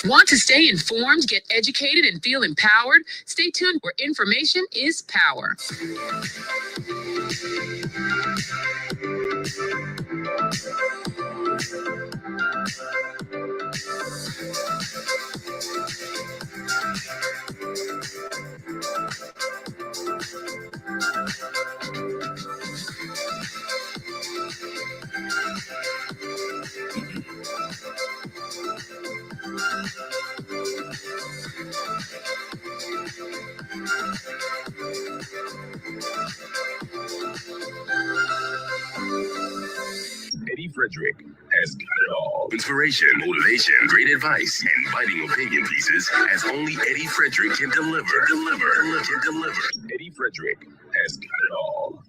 Want to stay informed, get educated, and feel empowered? Stay tuned where information is power. Frederick has got it all. Inspiration, motivation, great advice, and biting opinion pieces as only Eddie Frederick can deliver. Eddie Frederick has got it all.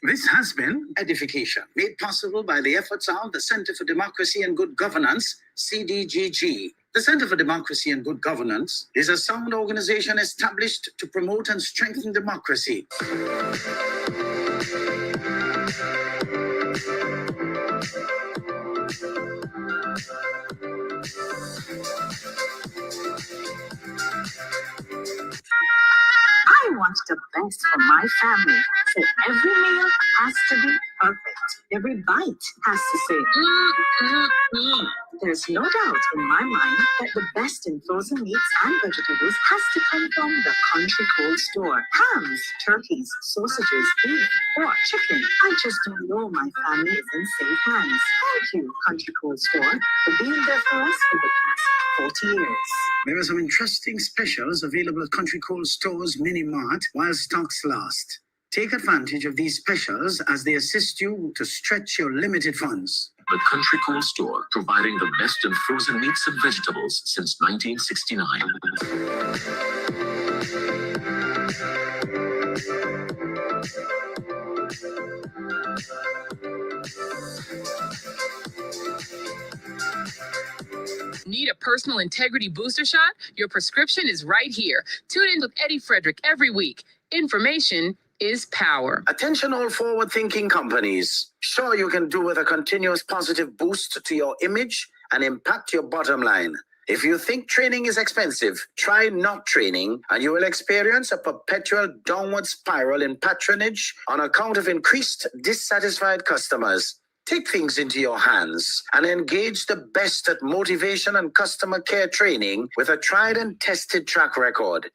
This has been Edification, made possible by the efforts of the Center for Democracy and Good Governance, CDGG. The Center for Democracy and Good Governance is a sound organization established to promote and strengthen democracy. I want the best for my family, so every meal has to be perfect. Every bite has to say, There's no doubt in my mind that the best in frozen meats and vegetables has to come from the Country Cold Store. Hams, turkeys, sausages, beef, pork, chicken. I just know my family is in safe hands. Thank you, Country Cold Store, for being there for us for the past 40 years. There are some interesting specials available at Country Cold Store's Mini Mart while stocks last. Take advantage of these specials as they assist you to stretch your limited funds. The Country Cold Store, providing the best in frozen meats and vegetables since 1969. Need a personal integrity booster shot? Your prescription is right here. Tune in with Eddie Frederick every week. Information is power. Attention all forward-thinking companies. Sure, you can do with a continuous positive boost to your image and impact your bottom line. If you think training is expensive, try not training and you will experience a perpetual downward spiral in patronage on account of increased dissatisfied customers. Take things into your hands and engage the best at motivation and customer care training with a tried and tested track record.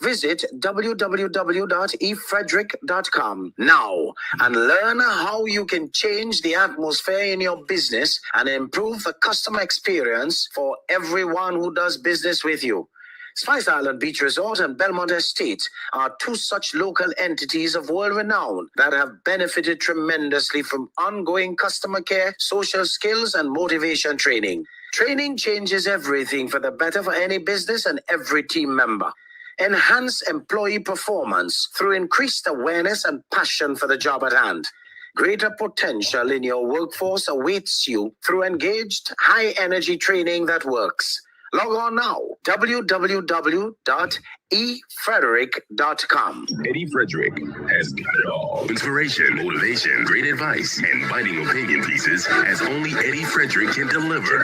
Visit www.efrederick.com now and learn how you can change the atmosphere in your business and improve the customer experience for everyone who does business with you. Spice Island Beach Resort and Belmont Estate are two such local entities of world renown that have benefited tremendously from ongoing customer care, social skills, and motivation training. Training changes everything for the better for any business and every team member. Enhance employee performance through increased awareness and passion for the job at hand. Greater potential in your workforce awaits you through engaged, high-energy training that works. Log on now, www.efrederick.com. Eddie Frederick has got it all. Inspiration, motivation, great advice, and biting opinion pieces as only Eddie Frederick can deliver.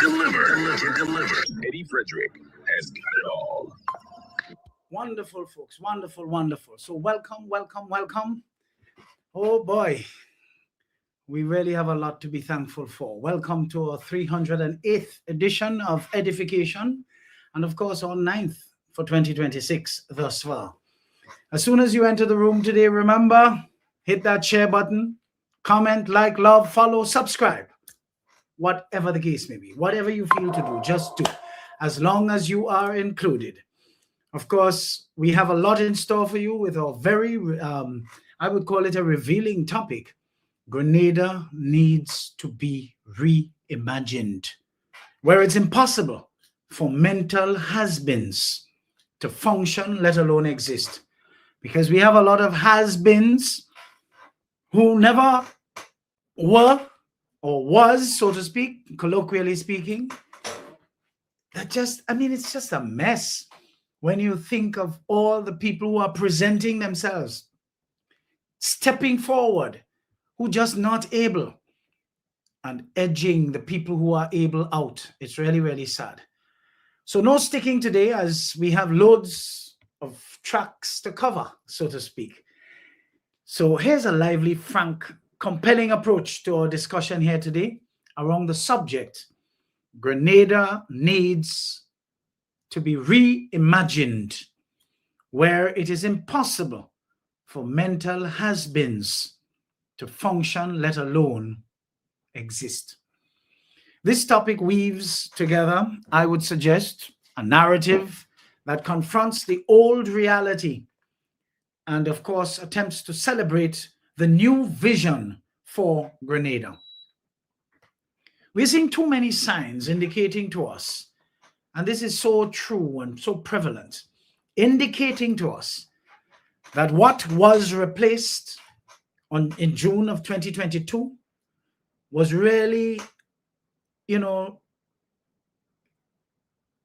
Eddie Frederick has got it all. Wonderful, folks. Wonderful. So welcome. Oh boy, we really have a lot to be thankful for. Welcome to our 308th edition of Edification, and of course our 9th for 2026 thus far. As soon as you enter the room today, remember, hit that share button, comment, like, love, follow, subscribe. Whatever the case may be, whatever you feel to do, just do, as long as you are included. Of course, we have a lot in store for you with our very, I would call it a revealing topic. Grenada needs to be reimagined, where it's impossible for mental has-beens to function, let alone exist. Because we have a lot of has-beens who never were or was, so to speak, colloquially speaking. That just, it's just a mess. When you think of all the people who are presenting themselves, stepping forward, who just not able. and edging the people who are able out. It's really, really sad. So no sticking today, as we have loads of tracks to cover, so to speak. So here's a lively, frank, compelling approach to our discussion here today around the subject: Grenada needs to be reimagined, where it is impossible for mental has-beens to function, let alone exist. This topic weaves together, I would suggest, a narrative that confronts the old reality and, of course, attempts to celebrate the new vision for Grenada. We're seeing too many signs indicating to us, and this is so true and so prevalent, indicating to us that what was replaced in June of 2022 was really,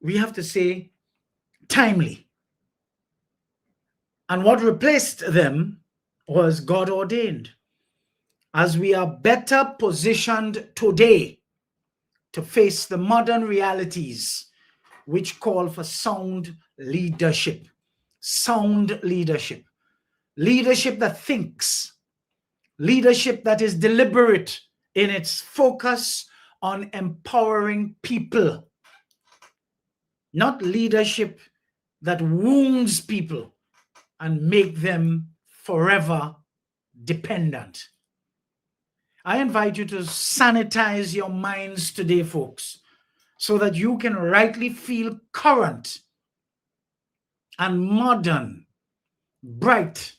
we have to say, timely. And what replaced them was God ordained, as we are better positioned today to face the modern realities which call for sound leadership. Sound leadership. Leadership that thinks. Leadership that is deliberate in its focus on empowering people. Not leadership that wounds people and make them forever dependent. I invite you to sanitize your minds today, folks, so that you can rightly feel current and modern, bright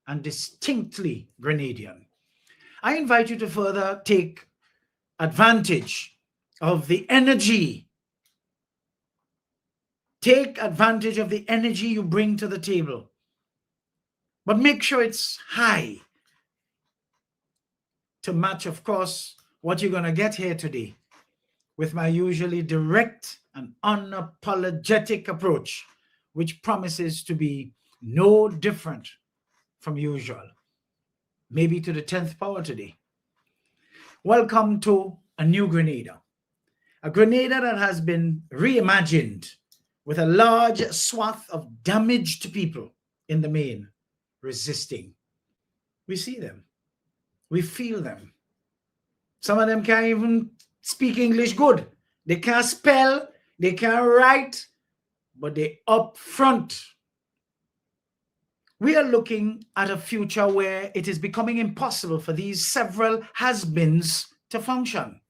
and distinctly Grenadian. I invite you to further take advantage of the energy. Take advantage of the energy you bring to the table, but make sure it's high to match, of course, what you're going to get here today with my usually direct and unapologetic approach, which promises to be no different from usual, maybe to the 10th power today. Welcome to a new Grenada, a Grenada that has been reimagined with a large swath of damaged people in the main resisting. We see them. We feel them. Some of them can't even speak English good. They can't spell, they can't write, but they're up front. We are looking at a future where it is becoming impossible for these several has-beens to function.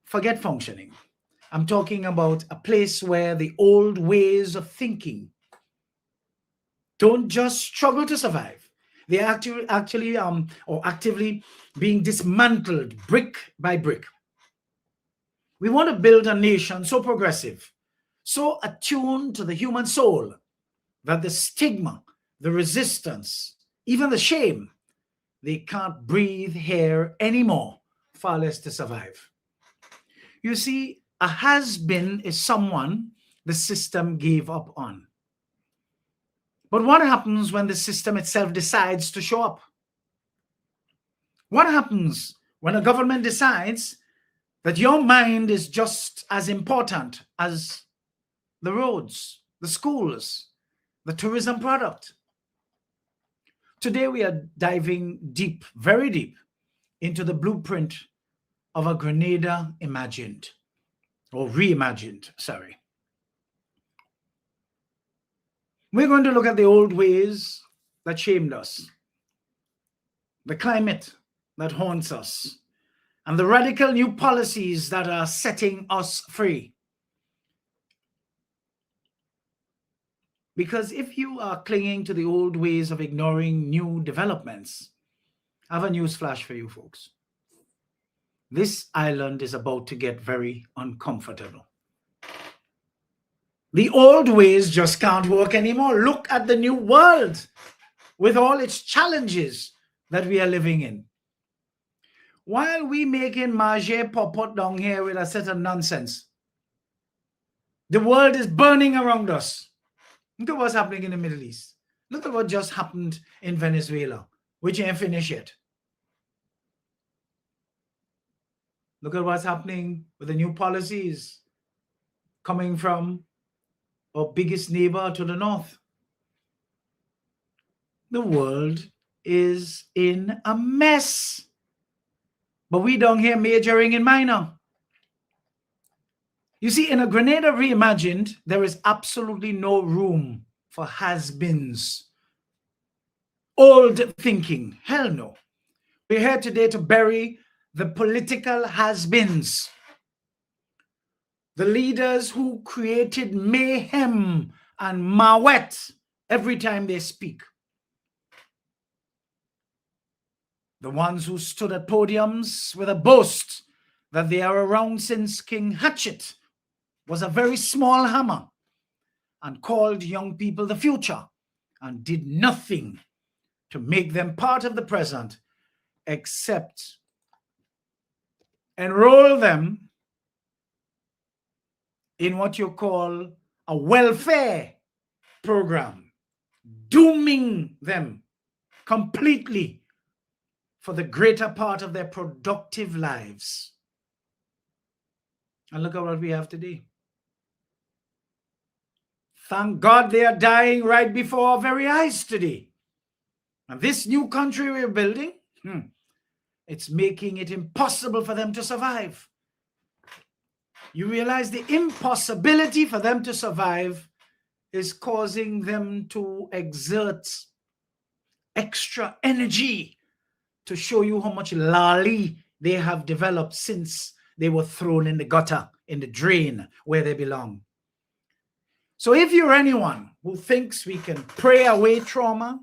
Forget functioning. I'm talking about a place where the old ways of thinking don't just struggle to survive. They are actively being dismantled brick by brick. We want to build a nation so progressive, so attuned to the human soul, that the stigma, the resistance, even the shame, they can't breathe here anymore, far less to survive. You see, a has-been is someone the system gave up on. But what happens when the system itself decides to show up? What happens when a government decides that your mind is just as important as the roads, the schools, the tourism product? Today we are diving deep, very deep, into the blueprint of a Grenada imagined, or reimagined, sorry. We're going to look at the old ways that shamed us, the climate that haunts us, and the radical new policies that are setting us free. Because if you are clinging to the old ways of ignoring new developments, I have a news flash for you folks. This island is about to get very uncomfortable. The old ways just can't work anymore. Look at the new world with all its challenges that we are living in. While we making Marge pop down here with a set of nonsense, the world is burning around us. Look at what's happening in the Middle East. Look at what just happened in Venezuela, which ain't finished yet. Look at what's happening with the new policies coming from our biggest neighbor to the north. The world is in a mess. But we don't hear majoring in minor. You see, in a Grenada Reimagined, there is absolutely no room for has-beens. Old thinking. Hell no. We're here today to bury the political has-beens. The leaders who created mayhem and mawet every time they speak. The ones who stood at podiums with a boast that they are around since King Hatchet was a very small hammer and called young people the future and did nothing to make them part of the present except enroll them in what you call a welfare program, dooming them completely for the greater part of their productive lives. And look at what we have today. Thank God they are dying right before our very eyes today. And this new country we're building, it's making it impossible for them to survive. You realize the impossibility for them to survive is causing them to exert extra energy to show you how much lolly they have developed since they were thrown in the gutter, in the drain where they belong. So if you're anyone who thinks we can pray away trauma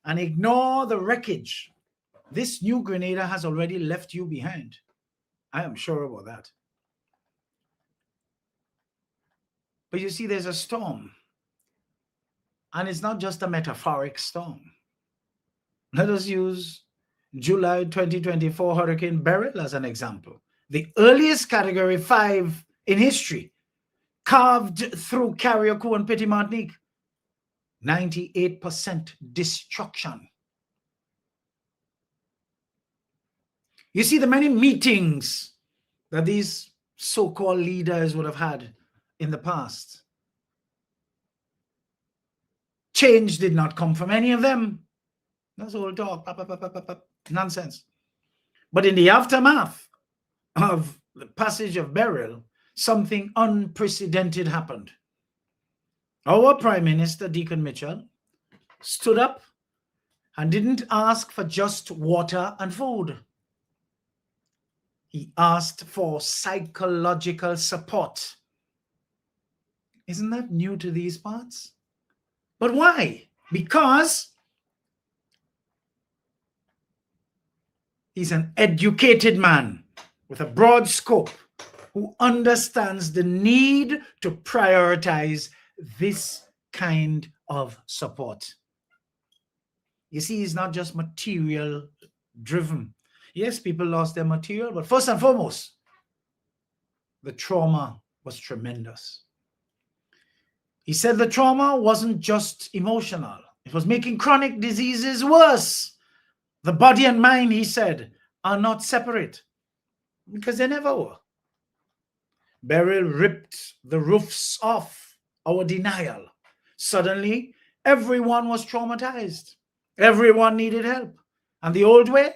and ignore the wreckage, this new Grenada has already left you behind. I am sure about that. But you see, there's a storm. And it's not just a metaphoric storm. Let us use July 2024 Hurricane Beryl as an example. The earliest Category 5 in history, carved through Carriacou and Petit Martinique. 98% destruction. You see the many meetings that these so-called leaders would have had in the past. Change did not come from any of them. That's all talk, nonsense. But in the aftermath of the passage of Beryl, something unprecedented happened. Our Prime Minister, Deacon Mitchell, stood up and didn't ask for just water and food. He asked for psychological support. Isn't that new to these parts? But why? Because he's an educated man with a broad scope who understands the need to prioritize this kind of support. You see, he's not just material driven. Yes, people lost their material, but first and foremost, the trauma was tremendous. He said the trauma wasn't just emotional. It was making chronic diseases worse. The body and mind, he said, are not separate because they never were. Beryl ripped the roofs off our denial. Suddenly, everyone was traumatized. Everyone needed help. And the old way,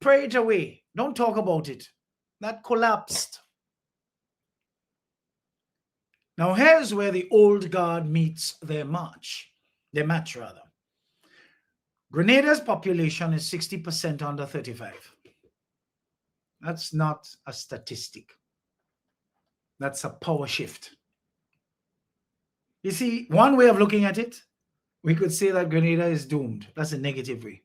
pray it away. Don't talk about it. That collapsed. Now, here's where the old guard meets their match. Grenada's population is 60% under 35. That's not a statistic. That's a power shift. You see, one way of looking at it, we could say that Grenada is doomed. That's a negative way.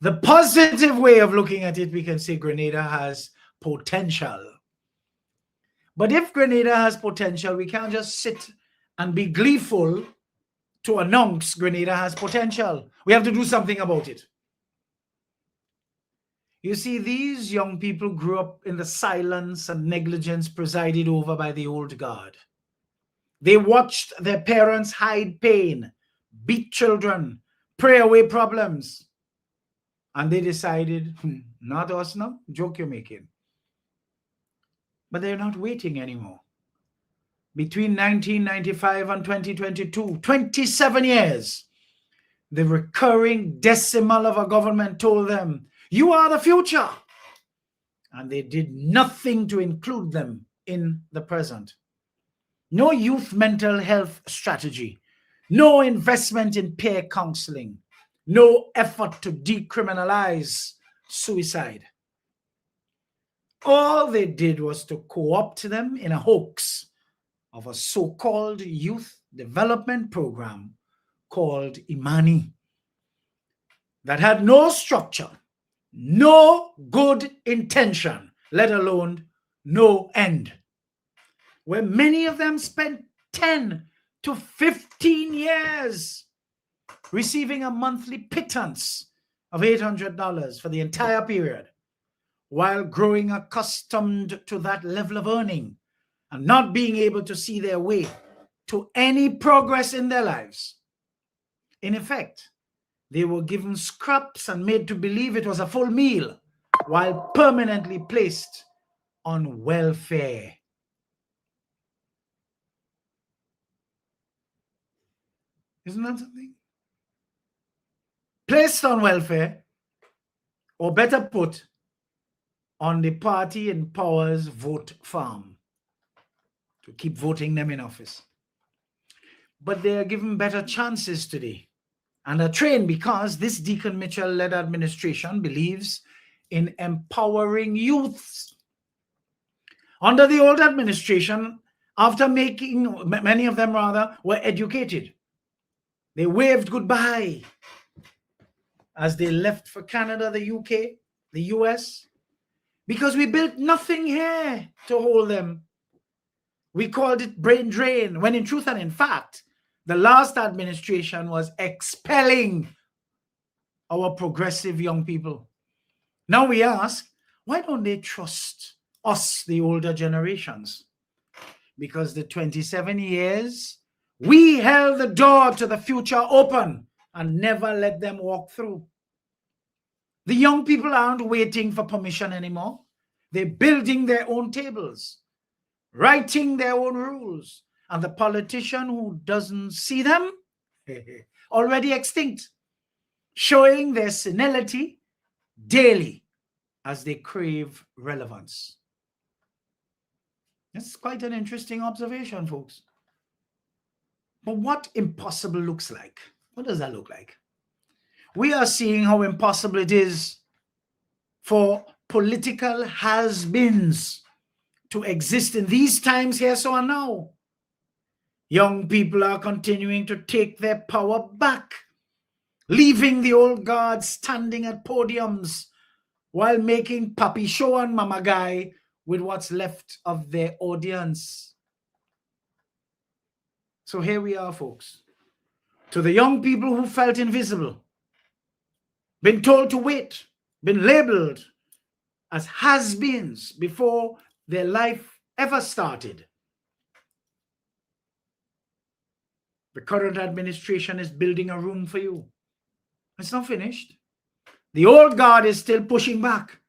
The positive way of looking at it, we can say Grenada has potential. But if Grenada has potential, we can't just sit and be gleeful to announce Grenada has potential. We have to do something about it. You see, these young people grew up in the silence and negligence presided over by the old guard. They watched their parents hide pain, beat children, pray away problems. And they decided, not us now, joke you're making. But they're not waiting anymore. Between 1995 and 2022, 27 years, the recurring decimal of a government told them, you are the future. And they did nothing to include them in the present. No youth mental health strategy, no investment in peer counseling, no effort to decriminalize suicide. All they did was to co-opt them in a hoax of a so-called youth development program called EDDIE that had no structure, no good intention, let alone no end, where many of them spent 10 to 15 years receiving a monthly pittance of $800 for the entire period, while growing accustomed to that level of earning and not being able to see their way to any progress in their lives. In effect, they were given scraps and made to believe it was a full meal while permanently placed on welfare. Isn't that something? Placed on welfare, or better put, on the party in power's vote farm to keep voting them in office. But they are given better chances today and are trained because this Deacon Mitchell-led administration believes in empowering youths. Under the old administration, after many of them rather, were educated, they waved goodbye as they left for Canada, the UK, the US, because we built nothing here to hold them. We called it brain drain, when in truth and in fact, the last administration was expelling our progressive young people. Now we ask, why don't they trust us, the older generations? Because the 27 years, we held the door to the future open and never let them walk through. The young people aren't waiting for permission anymore. They're building their own tables, writing their own rules. And the politician who doesn't see them, already extinct, showing their senility daily as they crave relevance. That's quite an interesting observation, folks. But what impossible looks like? What does that look like? We are seeing how impossible it is for political has-beens to exist in these times here, so and now. Young people are continuing to take their power back, leaving the old guard standing at podiums while making papi show and mama guy with what's left of their audience. So here we are, folks. To the young people who felt invisible, been told to wait, been labeled as has-beens before their life ever started. The current administration is building a room for you. It's not finished. The old guard is still pushing back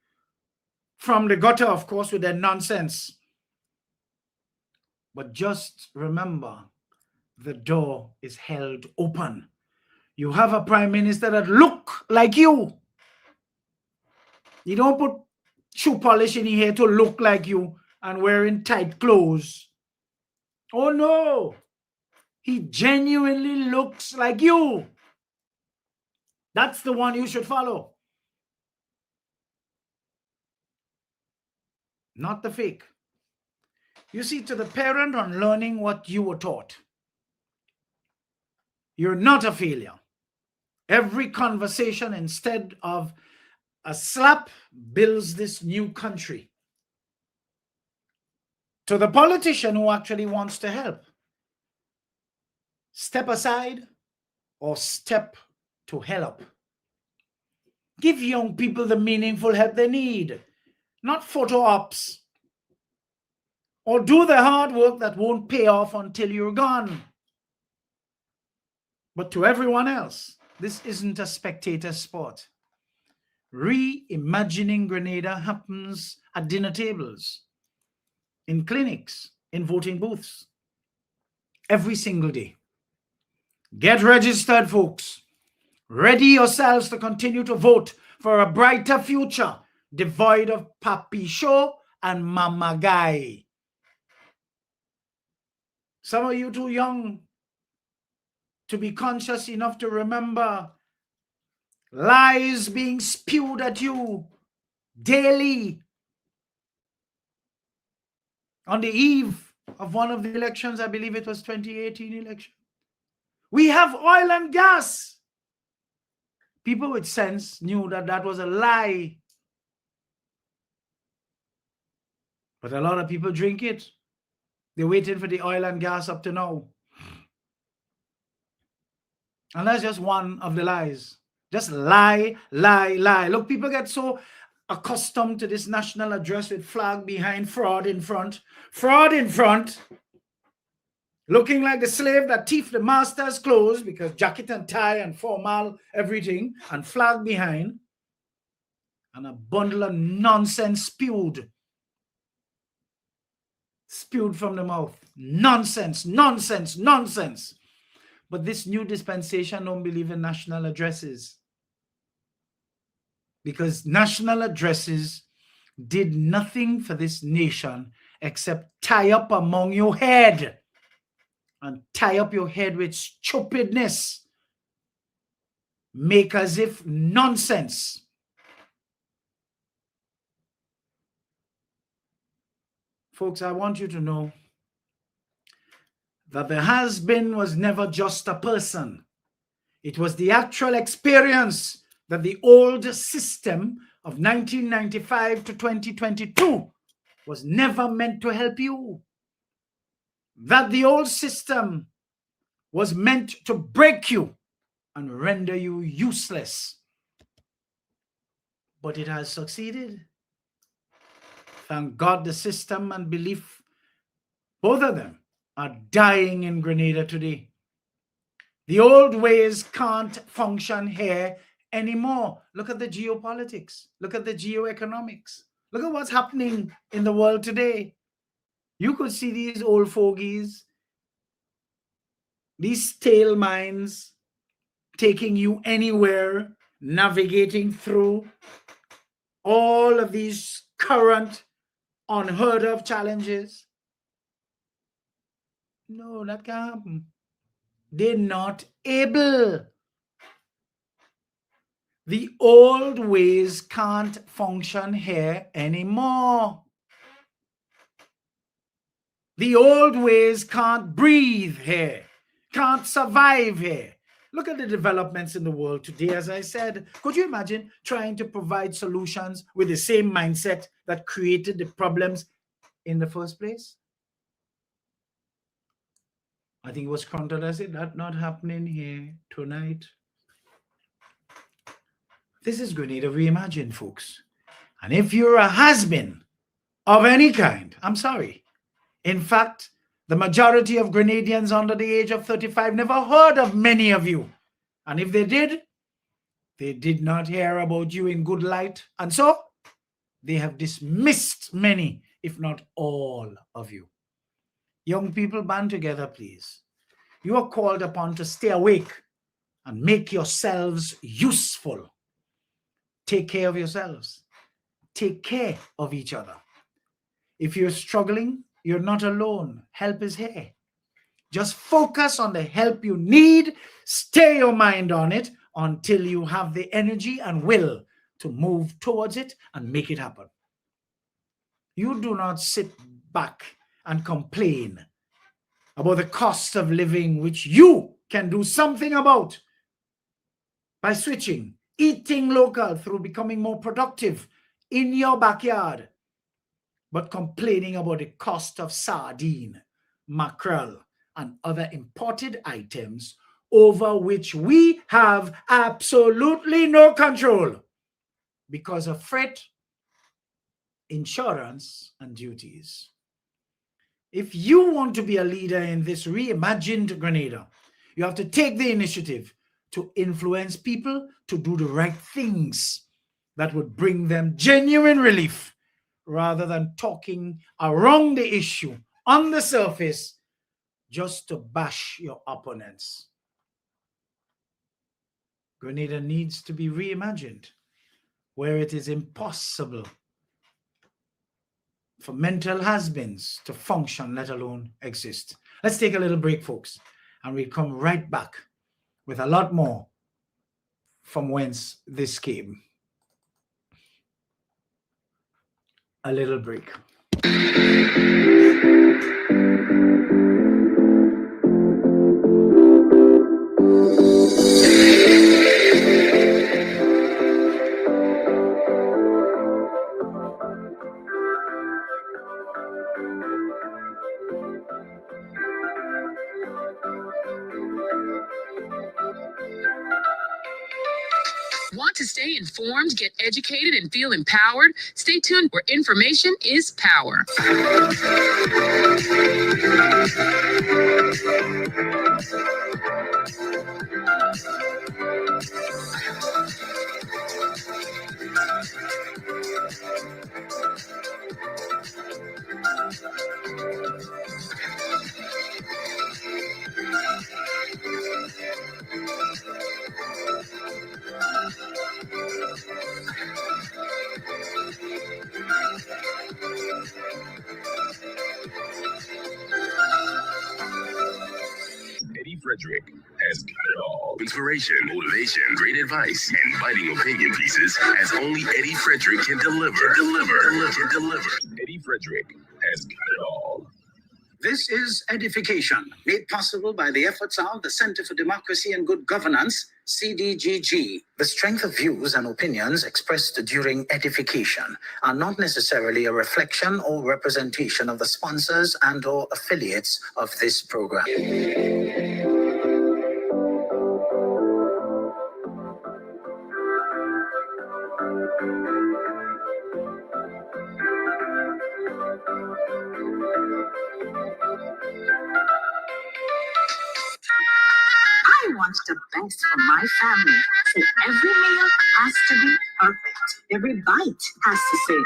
from the gutter, of course, with their nonsense. But just remember, the door is held open. You have a prime minister that look like you. You don't put shoe polish in here to look like you and wearing tight clothes. Oh no, he genuinely looks like you. That's the one you should follow. Not the fake. You see, to the parent on learning what you were taught, you're not a failure. Every conversation, instead of a slap, builds this new country. To the politician who actually wants to help, step aside or step to hell up. Give young people the meaningful help they need, not photo ops. Or do the hard work that won't pay off until you're gone. But to everyone else, this isn't a spectator sport. Reimagining Grenada happens at dinner tables. in clinics, in voting booths, every single day. Get registered, folks. Ready yourselves to continue to vote for a brighter future, devoid of Papi Show and Mama Guy. Some of you too young to be conscious enough to remember lies being spewed at you daily. On the eve of one of the elections, I believe it was 2018 election, we have oil and gas. People with sense knew that that was a lie. But a lot of people drink it. They're waiting for the oil and gas up to now. And that's just one of the lies. Just lie, lie, lie. Look, people get so accustomed to this national address with flag behind, fraud in front. Fraud in front. Looking like the slave that thief the master's clothes, because jacket and tie and formal everything, and flag behind. And a bundle of nonsense spewed from the mouth. Nonsense, nonsense, nonsense. But this new dispensation don't believe in national addresses. Because national addresses did nothing for this nation except tie up among your head. And tie up your head with stupidness. Make as if nonsense. Folks, I want you to know that the has-been was never just a person. It was the actual experience that the old system of 1995 to 2022 was never meant to help you. That the old system was meant to break you and render you useless. But it has succeeded. Thank God the system and belief, both of them, are dying in Grenada today. The old ways can't function here anymore. Look at the geopolitics. Look at the geoeconomics. Look at what's happening in the world today. You could see these old fogies, these stale minds taking you anywhere, navigating through all of these current, unheard of challenges. No, that can't happen. They're not able. The old ways can't function here anymore. The old ways can't breathe here, can't survive here. Look at the developments in the world today, as I said. Could you imagine trying to provide solutions with the same mindset that created the problems in the first place? I think it was counted as it. That's not happening here tonight. This is Grenada Reimagined, folks. And if you're a has-been of any kind, I'm sorry. In fact, the majority of Grenadians under the age of 35 never heard of many of you. And if they did not hear about you in good light. And so, they have dismissed many, if not all of you. Young people, band together, please. You are called upon to stay awake and make yourselves useful. Take care of yourselves. Take care of each other. If you're struggling, you're not alone. Help is here. Just focus on the help you need. Stay your mind on it until you have the energy and will to move towards it and make it happen. You do not sit back and complain about the cost of living, which you can do something about by switching, eating local through becoming more productive in your backyard, but complaining about the cost of sardine, mackerel, and other imported items over which we have absolutely no control because of freight, insurance, and duties. If you want to be a leader in this reimagined Grenada, you have to take the initiative to influence people to do the right things that would bring them genuine relief rather than talking around the issue on the surface just to bash your opponents. Grenada needs to be reimagined, where it is impossible for mental has-beens to function, let alone exist. Let's take a little break, folks, and we'll come right back with a lot more from whence this came. A little break. Want to stay informed, get educated, and feel empowered? Stay tuned, where information is power. Eddie Frederick has got it all. Inspiration, motivation, great advice, and biting opinion pieces as only Eddie Frederick can deliver. Deliver. Eddie Frederick has got it all. This is EDDIE-FICATION, made possible by the efforts of the Center for Democracy and Good Governance, CDGG. The strength of views and opinions expressed during EDDIE-FICATION are not necessarily a reflection or representation of the sponsors and/or affiliates of this program. I want the best for my family, so every meal has to be perfect. Every bite has to say,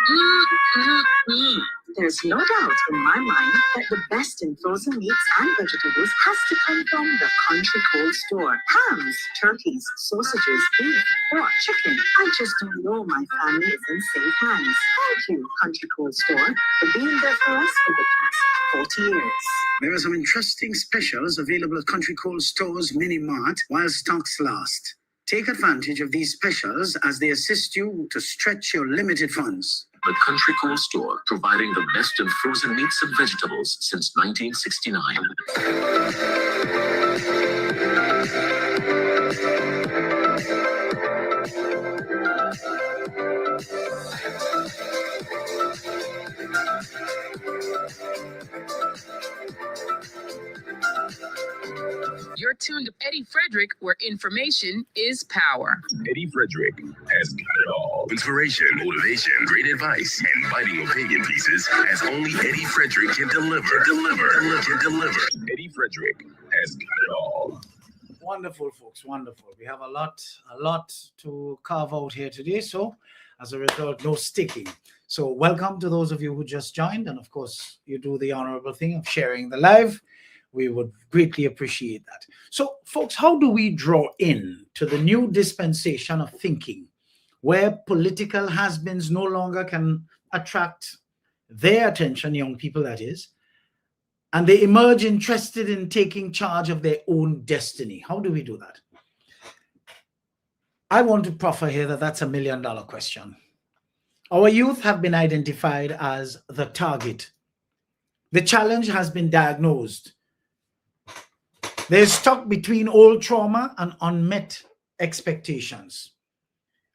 There's no doubt in my mind that the best in frozen meats and vegetables has to come from the Country Cold Store. Hams, turkeys, sausages, beef, pork, chicken. I just know my family is in safe hands. Thank you, Country Cold Store, for being there for us for the past 40 years. There are some interesting specials available at Country Cold Store's Mini Mart while stocks last. Take advantage of these specials as they assist you to stretch your limited funds. The Country Cold Store, providing the best in frozen meats and vegetables since 1969. You're tuned to Eddie Frederick, where information is power. Eddie Frederick has got it all. Inspiration, motivation, great advice, and biting opinion pieces as only Eddie Frederick can deliver. Deliver. Eddie Frederick has got it all. Wonderful, folks, wonderful. We have a lot to carve out here today. So as a result, no sticking. So welcome to those of you who just joined. And of course, you do the honorable thing of sharing the live. We would greatly appreciate that. So folks, how do we draw in to the new dispensation of thinking where political has-beens no longer can attract their attention, young people that is, and they emerge interested in taking charge of their own destiny? How do we do that? I want to proffer here that that's $1 million question. Our youth have been identified as the target. The challenge has been diagnosed. They're stuck between old trauma and unmet expectations.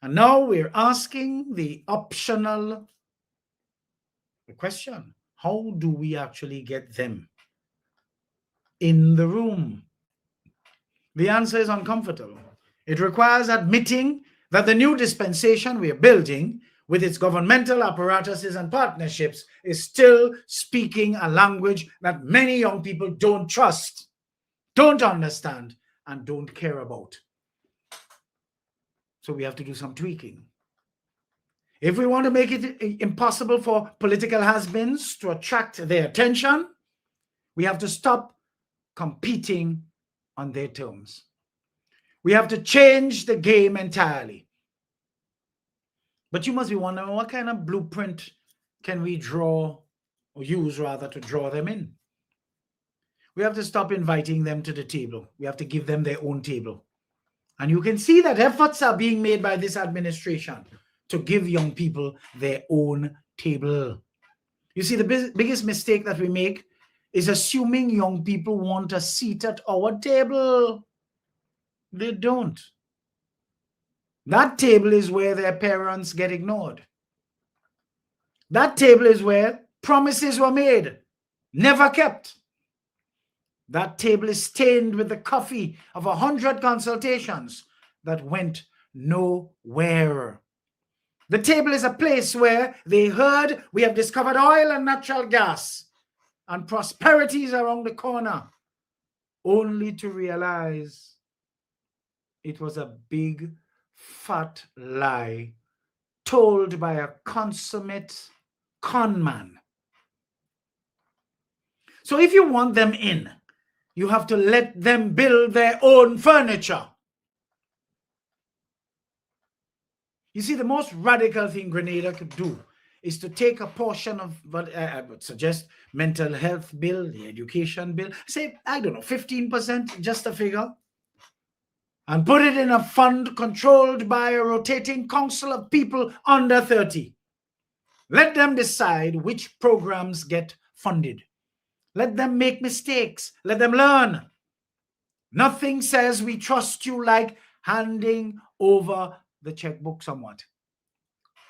And now we're asking the optional question: how do we actually get them in the room? The answer is uncomfortable. It requires admitting that the new dispensation we are building with its governmental apparatuses and partnerships is still speaking a language that many young people don't trust, don't understand, and don't care about. So we have to do some tweaking. If we want to make it impossible for political has-beens to attract their attention, we have to stop competing on their terms. We have to change the game entirely. But you must be wondering, what kind of blueprint can we draw, or use rather, to draw them in? We have to stop inviting them to the table. We have to give them their own table. And you can see that efforts are being made by this administration to give young people their own table. You see, the biggest mistake that we make is assuming young people want a seat at our table. They don't. That table is where their parents get ignored. That table is where promises were made, never kept. That table is stained with the coffee of 100 consultations that went nowhere. The table is a place where they heard we have discovered oil and natural gas and prosperity is around the corner, only to realize it was a big, fat lie told by a consummate con man. So if you want them in, you have to let them build their own furniture. You see, the most radical thing Grenada could do is to take a portion of what I would suggest, mental health bill, the education bill, say, I don't know, 15%, just a figure, and put it in a fund controlled by a rotating council of people under 30. Let them decide which programs get funded. Let them make mistakes. Let them learn. Nothing says we trust you like handing over the checkbook somewhat,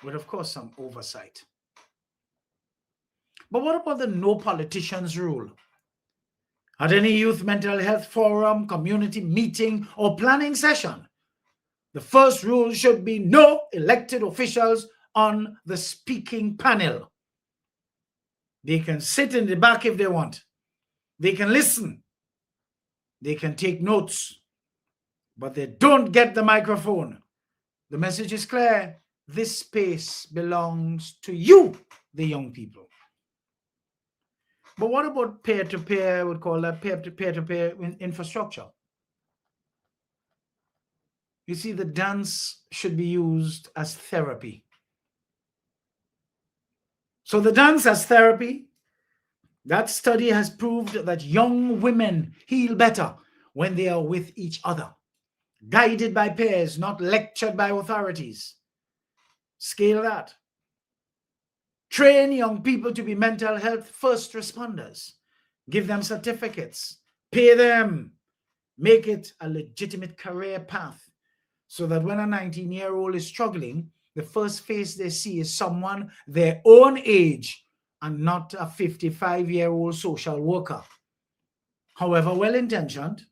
with of course some oversight. But what about the no politicians rule? At any youth mental health forum, community meeting, or planning session, the first rule should be no elected officials on the speaking panel. They can sit in the back if they want. They can listen. They can take notes, but they don't get the microphone. The message is clear. This space belongs to you, the young people. But what about peer-to-peer? I would call that peer-to-peer infrastructure. You see, the dance should be used as therapy. So the dance as therapy, that study has proved that young women heal better when they are with each other, guided by peers, not lectured by authorities. Scale that. Train young people to be mental health first responders. Give them certificates. Pay them. Make it a legitimate career path so that when a 19-year-old is struggling, the first face they see is someone their own age and not a 55-year-old social worker, however well-intentioned,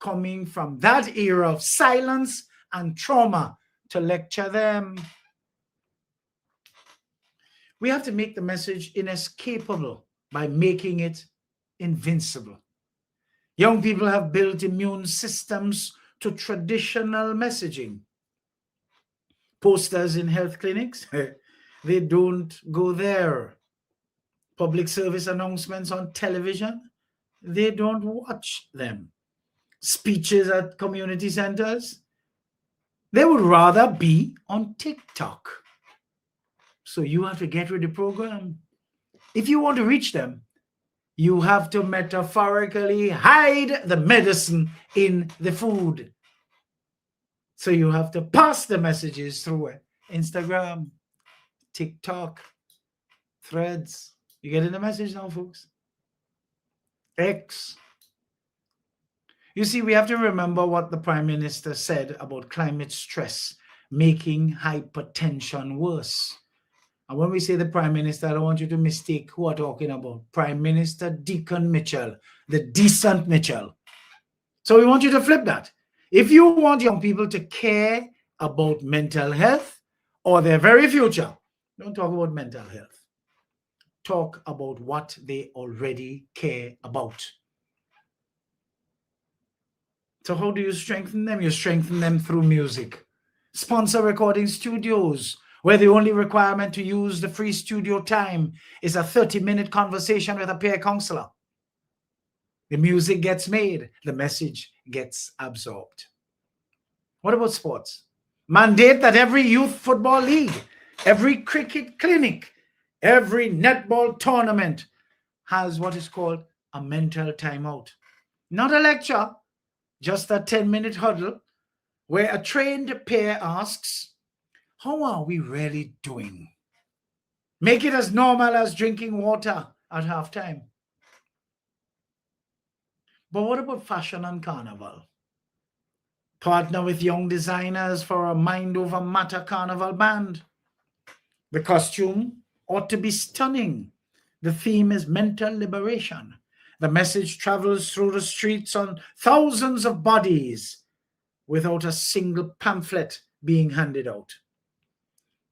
coming from that era of silence and trauma to lecture them. We have to make the message inescapable by making it invincible. Young people have built immune systems to traditional messaging. Posters in health clinics, they don't go there. Public service announcements on television, they don't watch them. Speeches at community centers, they would rather be on TikTok. So you have to get with the program. If you want to reach them, you have to metaphorically hide the medicine in the food. So you have to pass the messages through Instagram, TikTok, Threads. You getting the message now, folks? X. You see, we have to remember what the Prime Minister said about climate stress making hypertension worse. And when we say the Prime Minister, I don't want you to mistake who I'm talking about. Prime Minister Deacon Mitchell, the decent Mitchell. So we want you to flip that. If you want young people to care about mental health or their very future, don't talk about mental health. Talk about what they already care about. So how do you strengthen them? You strengthen them through music. Sponsor recording studios where the only requirement to use the free studio time is a 30-minute conversation with a peer counselor. The music gets made, the message gets absorbed. What about sports? Mandate that every youth football league, every cricket clinic, every netball tournament has what is called a mental timeout. Not a lecture, just a 10-minute huddle where a trained peer asks, how are we really doing? Make it as normal as drinking water at halftime. But what about fashion and carnival? Partner with young designers for a mind over matter carnival band. The costume ought to be stunning. The theme is mental liberation. The message travels through the streets on thousands of bodies without a single pamphlet being handed out.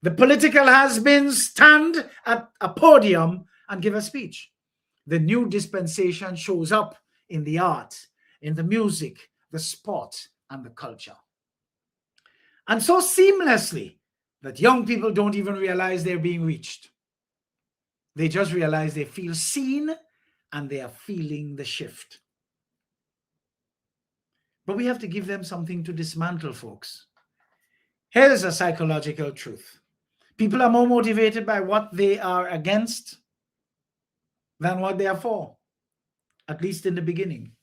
The political has-beens stand at a podium and give a speech. The new dispensation shows up in the art, in the music, the sport, and the culture. And so seamlessly that young people don't even realize they're being reached. They just realize they feel seen and they are feeling the shift. But we have to give them something to dismantle, folks. Here's a psychological truth. People are more motivated by what they are against than what they are for, at least in the beginning.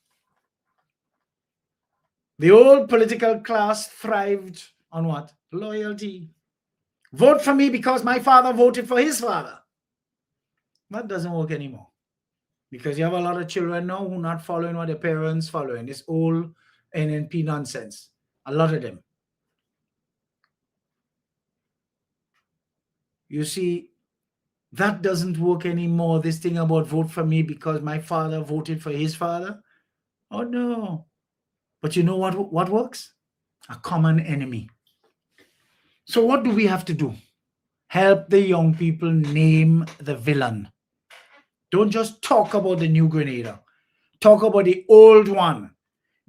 The old political class thrived on what? Loyalty. Vote for me because my father voted for his father. That doesn't work anymore. Because you have a lot of children now who are not following what their parents following. This old NNP nonsense. A lot of them. You see, that doesn't work anymore. This thing about vote for me because my father voted for his father. Oh no. But you know what works? A common enemy. So what do we have to do? Help the young people name the villain. Don't just talk about the new Grenada. Talk about the old one.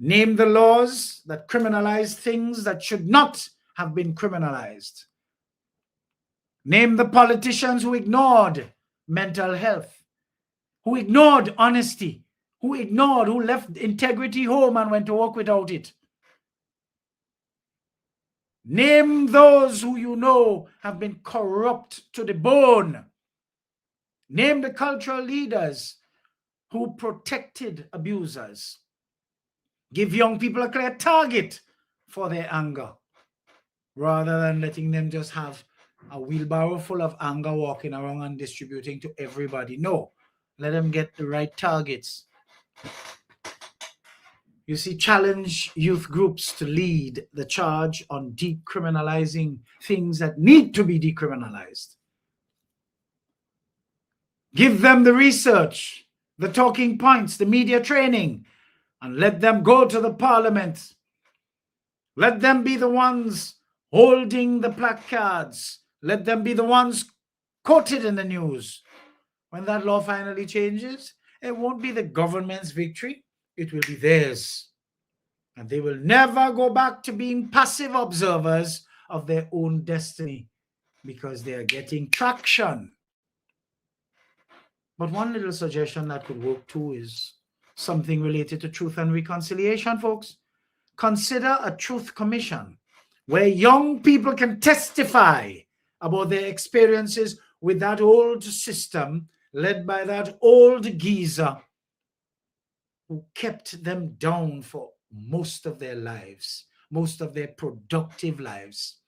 Name the laws that criminalize things that should not have been criminalized. Name the politicians who ignored mental health, who ignored honesty, who left integrity home and went to work without it. Name those who you know have been corrupt to the bone. Name the cultural leaders who protected abusers. Give young people a clear target for their anger, rather than letting them just have a wheelbarrow full of anger walking around and distributing to everybody. No, let them get the right targets. You see, challenge youth groups to lead the charge on decriminalizing things that need to be decriminalized. Give them the research, the talking points, the media training, and let them go to the parliament. Let them be the ones holding the placards. Let them be the ones quoted in the news. When that law finally changes, it won't be the government's victory. It will be theirs. And they will never go back to being passive observers of their own destiny because they are getting traction. But one little suggestion that could work too is something related to truth and reconciliation, folks. Consider a truth commission where young people can testify about their experiences with that old system led by that old geezer who kept them down for most of their lives, most of their productive lives.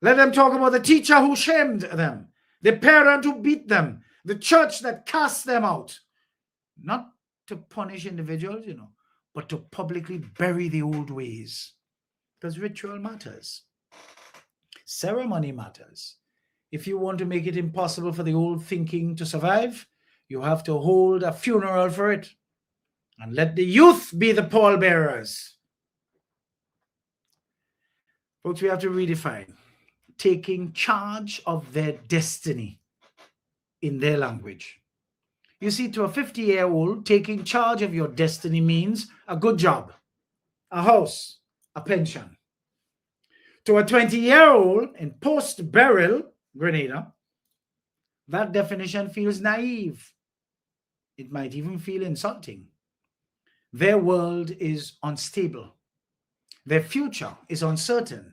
Let them talk about the teacher who shamed them, the parent who beat them, the church that cast them out. Not to punish individuals, but to publicly bury the old ways. Because ritual matters. Ceremony matters. If you want to make it impossible for the old thinking to survive, you have to hold a funeral for it. And let the youth be the pallbearers. Folks, we have to redefine taking charge of their destiny in their language. You see, to a 50-year-old, taking charge of your destiny means a good job, a house, a pension. To a 20-year-old in post-burial Grenada, that definition feels naive. It might even feel insulting. Their world is unstable. Their future is uncertain.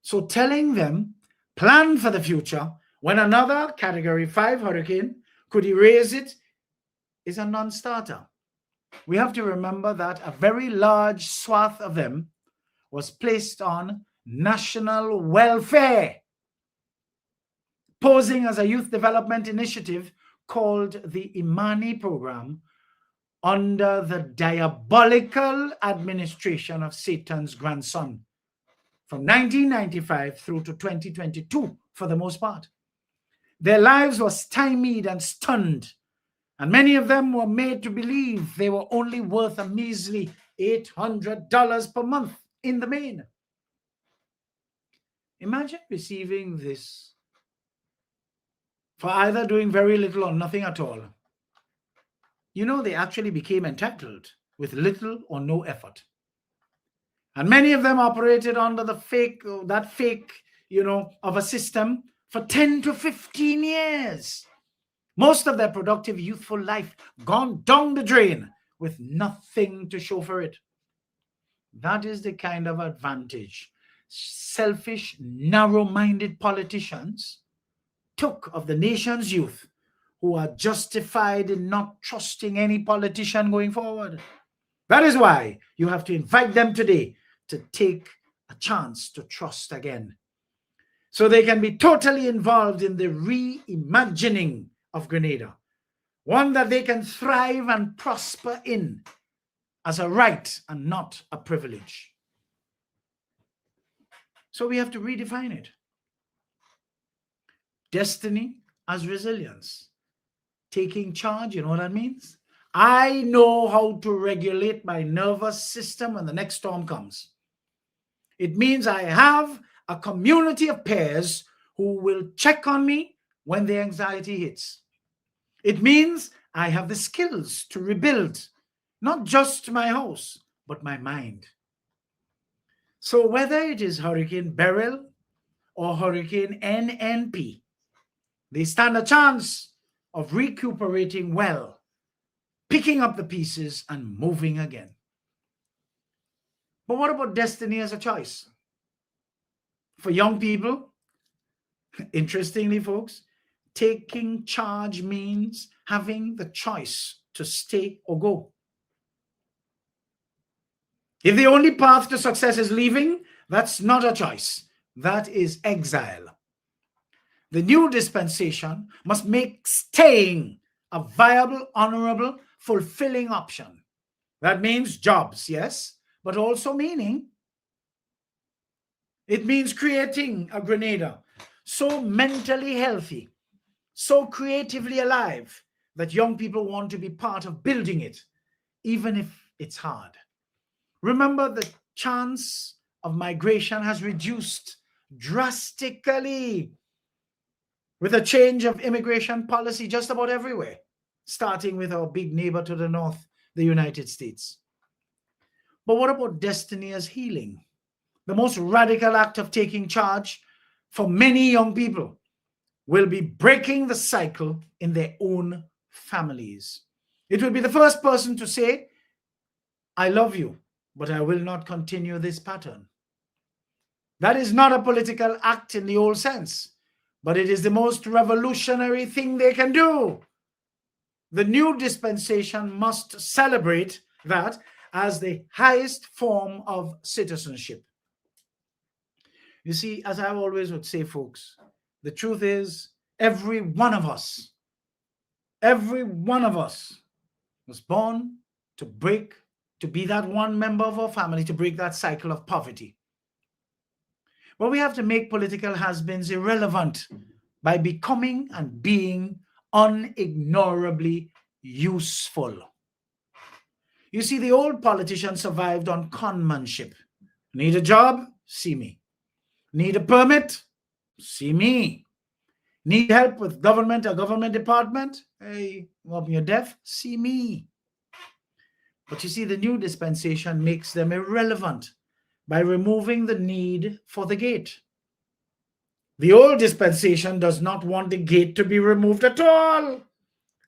So telling them, plan for the future, when another Category 5 hurricane could erase it, is a non-starter. We have to remember that a very large swath of them was placed on national welfare, posing as a youth development initiative called the Imani program under the diabolical administration of Satan's grandson from 1995 through to 2022 for the most part. Their lives were stymied and stunned, and many of them were made to believe they were only worth a measly $800 per month in the main. Imagine receiving this for either doing very little or nothing at all. You know, they actually became entitled with little or no effort. And many of them operated under the fake, of a system for 10 to 15 years. Most of their productive, youthful life gone down the drain with nothing to show for it. That is the kind of advantage selfish, narrow-minded politicians took of the nation's youth, who are justified in not trusting any politician going forward. That is why you have to invite them today to take a chance to trust again, so they can be totally involved in the reimagining of Grenada, one that they can thrive and prosper in as a right and not a privilege. So we have to redefine it. Destiny as resilience. Taking charge, you know what that means? I know how to regulate my nervous system when the next storm comes. It means I have a community of peers who will check on me when the anxiety hits. It means I have the skills to rebuild not just my house, but my mind. So whether it is Hurricane Beryl or Hurricane NNP, they stand a chance of recuperating well, picking up the pieces and moving again. But what about destiny as a choice? For young people, interestingly, folks, taking charge means having the choice to stay or go. If the only path to success is leaving, that's not a choice. That is exile. The new dispensation must make staying a viable, honorable, fulfilling option. That means jobs, yes, but also meaning. It means creating a Grenada so mentally healthy, so creatively alive, that young people want to be part of building it, even if it's hard. Remember, the chance of migration has reduced drastically with a change of immigration policy just about everywhere, starting with our big neighbor to the north, the United States. But what about destiny as healing? The most radical act of taking charge for many young people will be breaking the cycle in their own families. It will be the first person to say, I love you, but I will not continue this pattern. That is not a political act in the old sense, but it is the most revolutionary thing they can do. The new dispensation must celebrate that as the highest form of citizenship. You see, as I always would say, folks, the truth is every one of us was born to be that one member of our family, to break that cycle of poverty. But we have to make political has-beens irrelevant by becoming and being unignorably useful. You see, the old politicians survived on conmanship. Need a job? See me. Need a permit? See me. Need help with government or government department? Hey, you're deaf? See me. But you see, the new dispensation makes them irrelevant by removing the need for the gate. The old dispensation does not want the gate to be removed at all.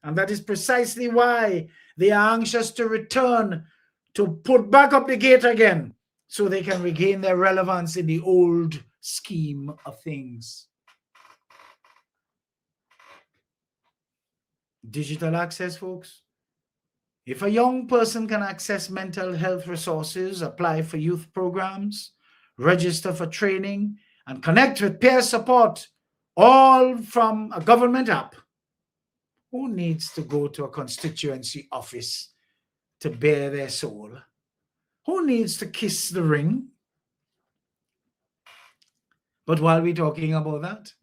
And that is precisely why they are anxious to return to put back up the gate again so they can regain their relevance in the old scheme of things. Digital access, folks. If a young person can access mental health resources, apply for youth programs, register for training, and connect with peer support, all from a government app, who needs to go to a constituency office to bare their soul? Who needs to kiss the ring? But while we're talking about that,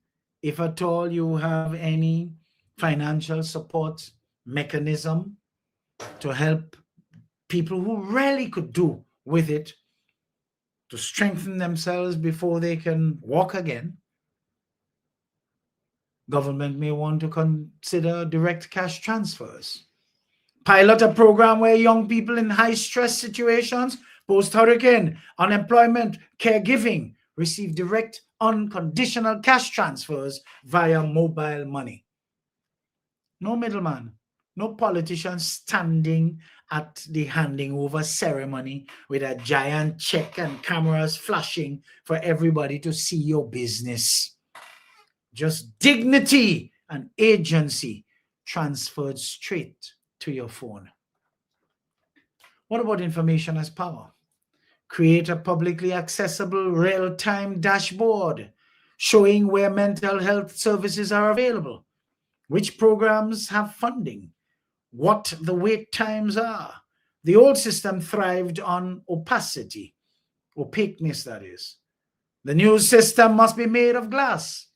if at all you have any financial support mechanism to help people who really could do with it to strengthen themselves before they can walk again, government may want to consider direct cash transfers. Pilot a program where young people in high-stress situations, post-hurricane, unemployment, caregiving, receive direct, unconditional cash transfers via mobile money. No middleman, no politician standing at the handing over ceremony with a giant check and cameras flashing for everybody to see your business. Just dignity and agency transferred straight to your phone. What about information as power? Create a publicly accessible real-time dashboard showing where mental health services are available, which programs have funding, what the wait times are. The old system thrived on opacity, opaqueness that is. The new system must be made of glass.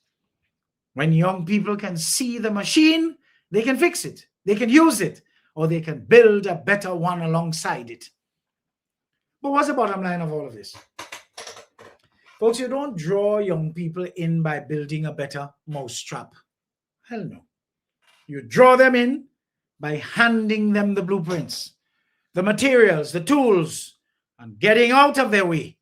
When young people can see the machine, they can fix it, they can use it, or they can build a better one alongside it. But what's the bottom line of all of this? Folks, you don't draw young people in by building a better mousetrap. Hell no. You draw them in by handing them the blueprints, the materials, the tools, and getting out of their way.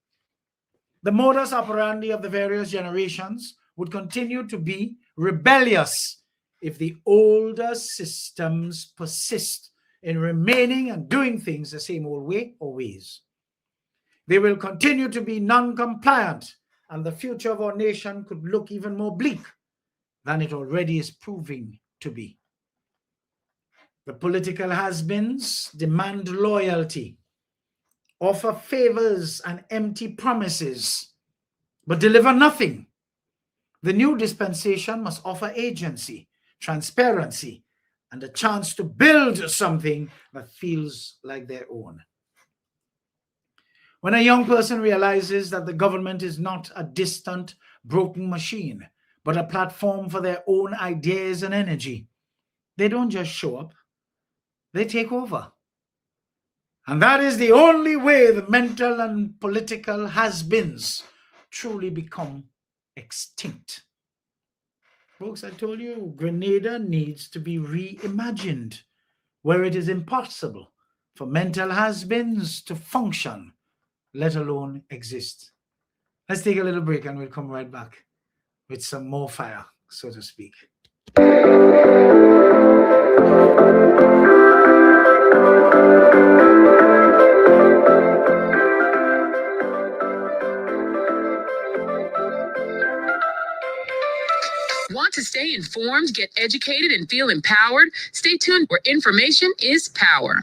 The modus operandi of the various generations would continue to be rebellious if the older systems persist in remaining and doing things the same old way or ways. They will continue to be non-compliant, and the future of our nation could look even more bleak than it already is proving to be. The political has-beens demand loyalty, offer favors and empty promises, but deliver nothing. The new dispensation must offer agency, transparency, and a chance to build something that feels like their own. When a young person realizes that the government is not a distant, broken machine, but a platform for their own ideas and energy, they don't just show up, they take over. And that is the only way the mental and political has-beens truly become extinct. Folks, I told you, Grenada needs to be reimagined, where it is impossible for mental has-beens to function, let alone exist. Let's take a little break and we'll come right back with some more fire, so to speak. Want to stay informed, get educated, and feel empowered? Stay tuned where information is power.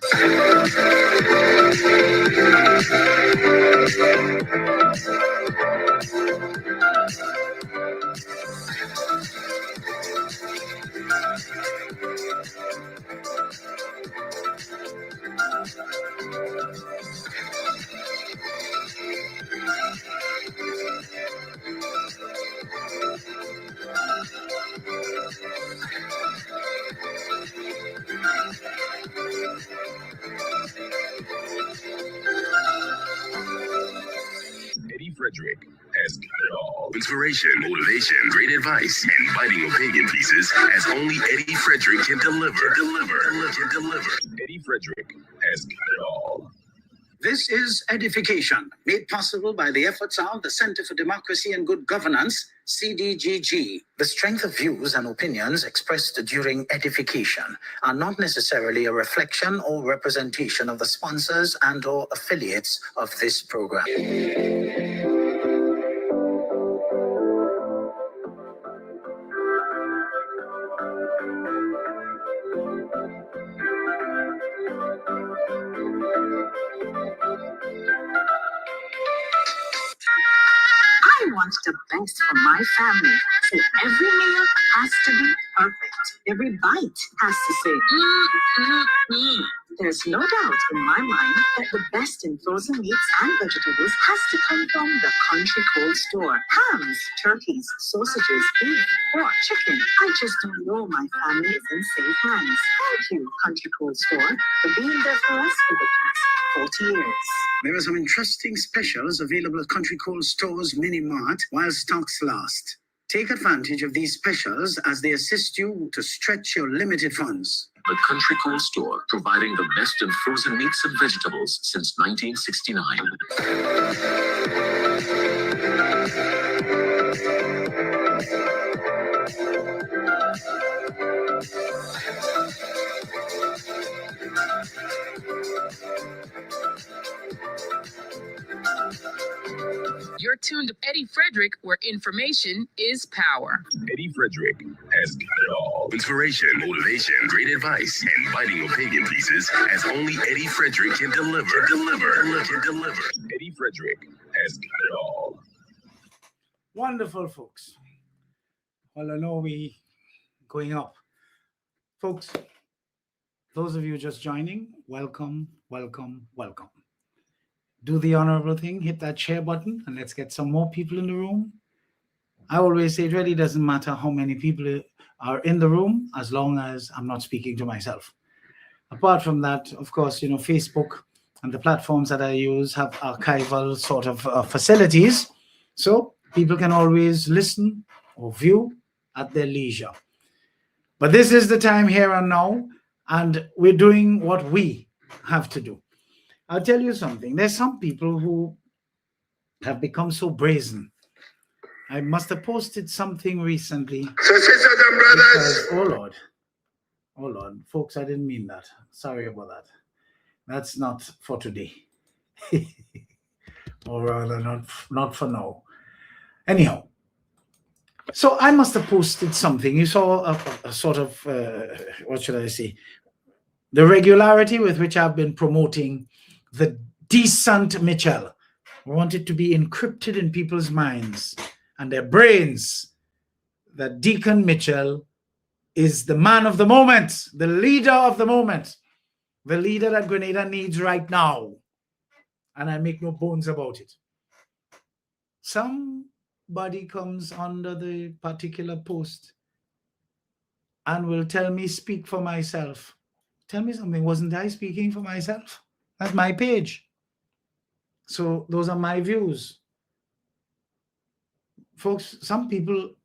Eddie Frederick has got it all. Inspiration, motivation, great advice, and biting opinion pieces as only Eddie Frederick can deliver. Eddie Frederick has got it all. This is Edification, made possible by the efforts of the Center for Democracy and Good Governance, CDGG. The strength of views and opinions expressed during edification are not necessarily a reflection or representation of the sponsors and/or affiliates of this program. I want the best for my family, so every meal has to be perfect. Every bite has to say, There's no doubt in my mind that the best in frozen meats and vegetables has to come from the Country Cold Store. Hams, turkeys, sausages, beef, pork, chicken. I just don't know my family is in safe hands. Thank you, Country Cold Store, for being there for us for the past 40 years. There are some interesting specials available at Country Cold Store's Mini Mart while stocks last. Take advantage of these specials as they assist you to stretch your limited funds. The Country Cold Store, providing the best in frozen meats and vegetables since 1969. You're tuned to Eddie Frederick, where information is power. Eddie Frederick has got it all. Inspiration, motivation, great advice, and biting opinion pieces as only Eddie Frederick can deliver. Deliver. Eddie Frederick has got it all. Wonderful, folks. Well, I know we going up. Folks, those of you just joining, welcome. Do the honorable thing, hit that share button, and let's get some more people in the room. I always say it really doesn't matter how many people are in the room as long as I'm not speaking to myself. Apart from that, of course, you know, Facebook and the platforms that I use have archival sort of facilities. So people can always listen or view at their leisure. But this is the time here and now, and we're doing what we have to do. I'll tell you something. There's some people who have become so brazen. I must have posted something recently. So sisters and brothers. Because, oh Lord, folks, I didn't mean that. Sorry about that. That's not for today. Or rather, not for now. Anyhow, so I must have posted something. You saw a sort of, what should I say? The regularity with which I've been promoting the decent Mitchell. I want it to be encrypted in people's minds and their brains that Deacon Mitchell is the man of the moment, the leader of the moment, the leader that Grenada needs right now. And I make no bones about it. Somebody comes under the particular post and will tell me, speak for myself. Tell me something, wasn't I speaking for myself? That's my page. So those are my views. Folks, some people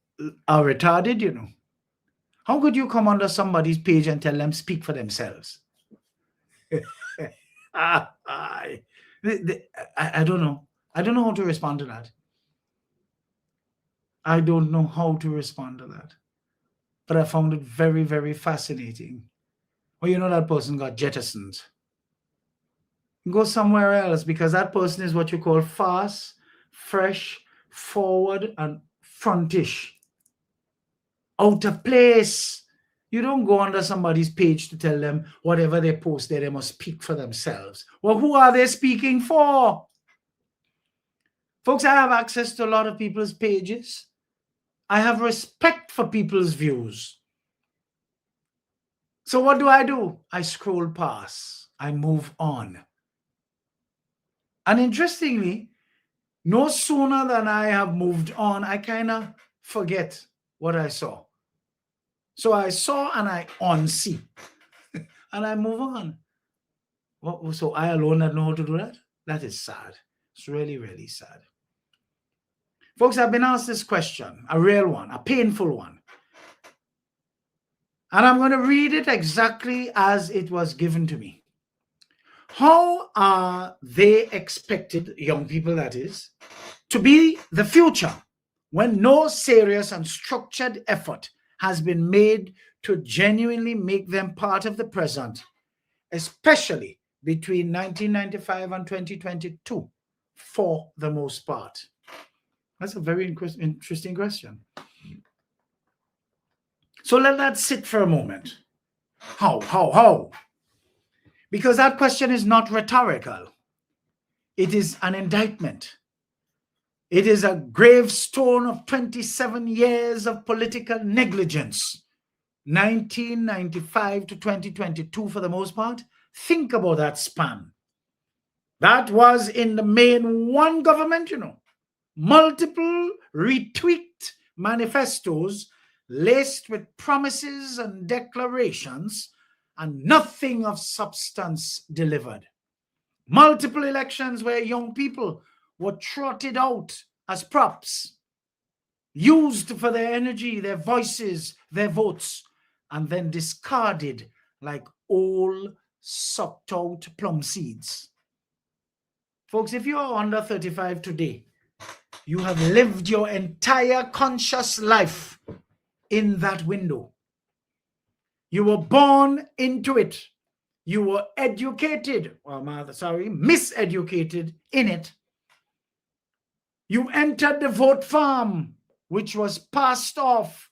are retarded, you know. How could you come under somebody's page and tell them speak for themselves? I don't know. I don't know how to respond to that. I don't know how to respond to that. But I found it very, very fascinating. Well, you know, that person got jettisoned. Go somewhere else, because that person is what you call fast, fresh, forward, and frontish. Out of place. You don't go under somebody's page to tell them whatever they post there, they must speak for themselves. Well, who are they speaking for? Folks, I have access to a lot of people's pages. I have respect for people's views. So what do? I scroll past. I move on. And interestingly, no sooner than I have moved on, I kind of forget what I saw. So I saw and I unsee. And I move on. So I alone don't know how to do that? That is sad. It's really, really sad. Folks, I've been asked this question, a real one, a painful one. And I'm going to read it exactly as it was given to me. How are they expected, young people that is, to be the future when no serious and structured effort has been made to genuinely make them part of the present, especially between 1995 and 2022, for the most part? That's a very interesting question. So let that sit for a moment. How? Because that question is not rhetorical. It is an indictment. It is a gravestone of 27 years of political negligence. 1995 to 2022 for the most part. Think about that span. That was in the main one government, multiple retweaked manifestos laced with promises and declarations, and nothing of substance delivered. Multiple elections where young people were trotted out as props, used for their energy, their voices, their votes, and then discarded like old sucked out plum seeds. Folks, if you are under 35 today, you have lived your entire conscious life in that window. You were born into it. You were educated, miseducated in it. You entered the vote farm, which was passed off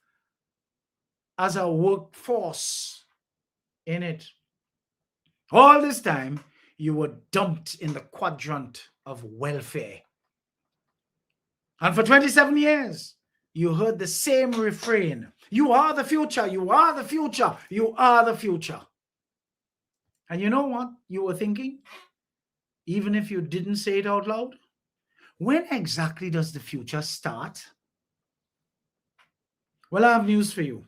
as a workforce in it. All this time, you were dumped in the quadrant of welfare. And for 27 years, you heard the same refrain. You are the future, you are the future, you are the future. And you know what you were thinking? Even if you didn't say it out loud? When exactly does the future start? Well, I have news for you.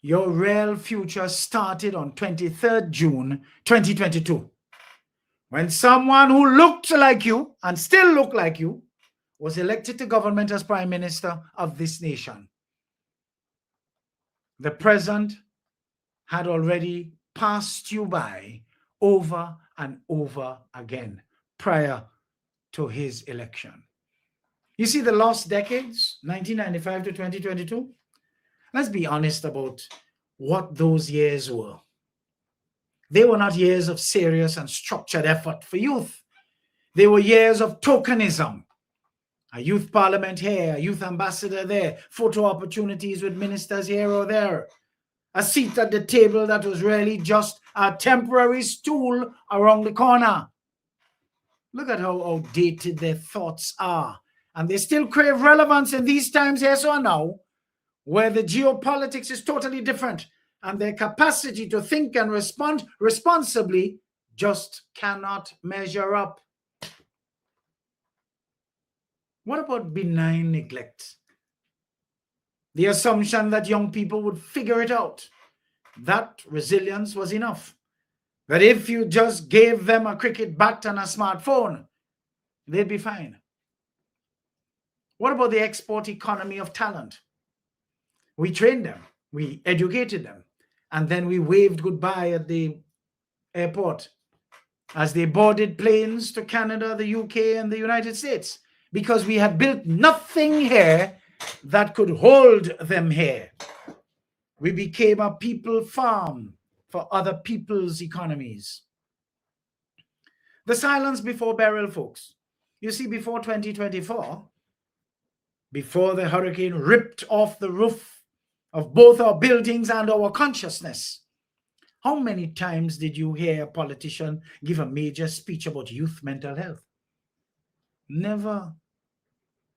Your real future started on 23rd June 2022, when someone who looked like you and still looked like you was elected to government as Prime Minister of this nation. The present had already passed you by over and over again prior to his election. You see, the lost decades, 1995 to 2022, let's be honest about what those years were. They were not years of serious and structured effort for youth. They were years of tokenism. A youth parliament here, a youth ambassador there, photo opportunities with ministers here or there, a seat at the table that was really just a temporary stool around the corner. Look at how outdated their thoughts are. And they still crave relevance in these times, yes or no, where the geopolitics is totally different and their capacity to think and respond responsibly just cannot measure up. What about benign neglect? The assumption that young people would figure it out. That resilience was enough. That if you just gave them a cricket bat and a smartphone, they'd be fine. What about the export economy of talent? We trained them, we educated them, and then we waved goodbye at the airport as they boarded planes to Canada, the UK, and the United States, because we had built nothing here that could hold them here. We became a people farm for other people's economies. The silence before burial, folks. You see, before 2024, before the hurricane ripped off the roof of both our buildings and our consciousness, how many times did you hear a politician give a major speech about youth mental health? Never.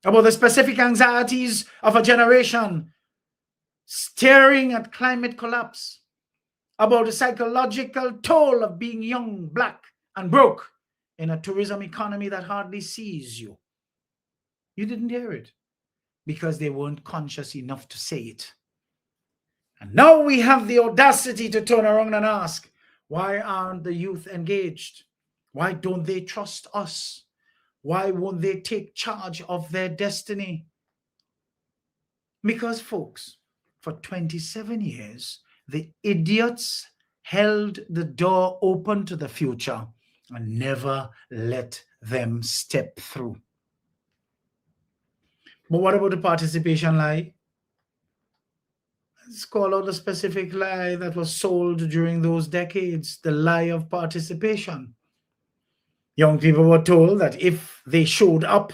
About the specific anxieties of a generation staring at climate collapse, about the psychological toll of being young, black, and broke in a tourism economy that hardly sees you. You didn't hear it because they weren't conscious enough to say it. And now we have the audacity to turn around and ask, why aren't the youth engaged? Why don't they trust us? Why won't they take charge of their destiny? Because, folks, for 27 years, the idiots held the door open to the future and never let them step through. But what about the participation lie? Let's call out a specific lie that was sold during those decades, the lie of participation. Young people were told that if they showed up,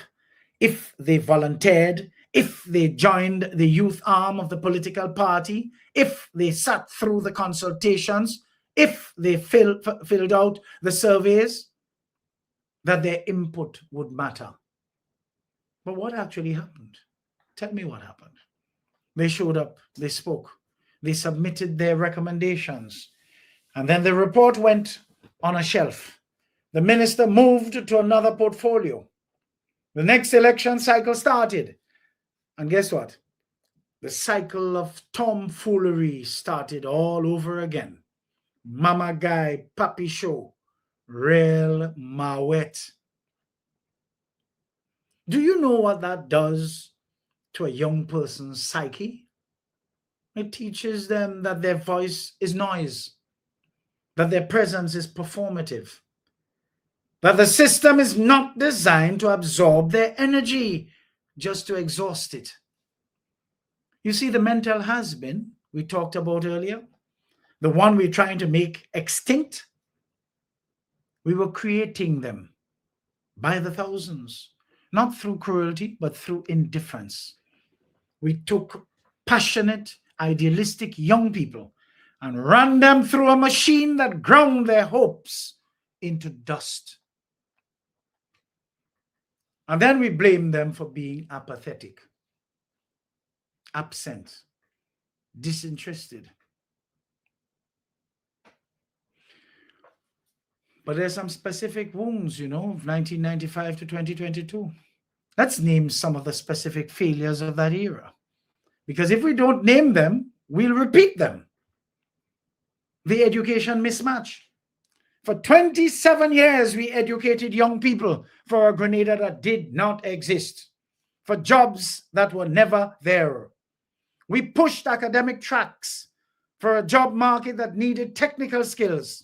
if they volunteered, if they joined the youth arm of the political party, if they sat through the consultations, if they filled out the surveys, that their input would matter. But what actually happened? Tell me what happened. They showed up, they spoke, they submitted their recommendations, and then the report went on a shelf. The minister moved to another portfolio. The next election cycle started. And guess what? The cycle of tomfoolery started all over again. Mama guy, papi show, real mawet. Do you know what that does to a young person's psyche? It teaches them that their voice is noise, that their presence is performative, that the system is not designed to absorb their energy, just to exhaust it. You see, the mental has-been we talked about earlier, the one we're trying to make extinct, we were creating them by the thousands, not through cruelty, but through indifference. We took passionate, idealistic young people and ran them through a machine that ground their hopes into dust. And then we blame them for being apathetic, absent, disinterested. But there's some specific wounds, you know, of 1995 to 2022. Let's name some of the specific failures of that era. Because if we don't name them, we'll repeat them. The education mismatch. For 27 years, we educated young people for a Grenada that did not exist, for jobs that were never there. We pushed academic tracks for a job market that needed technical skills.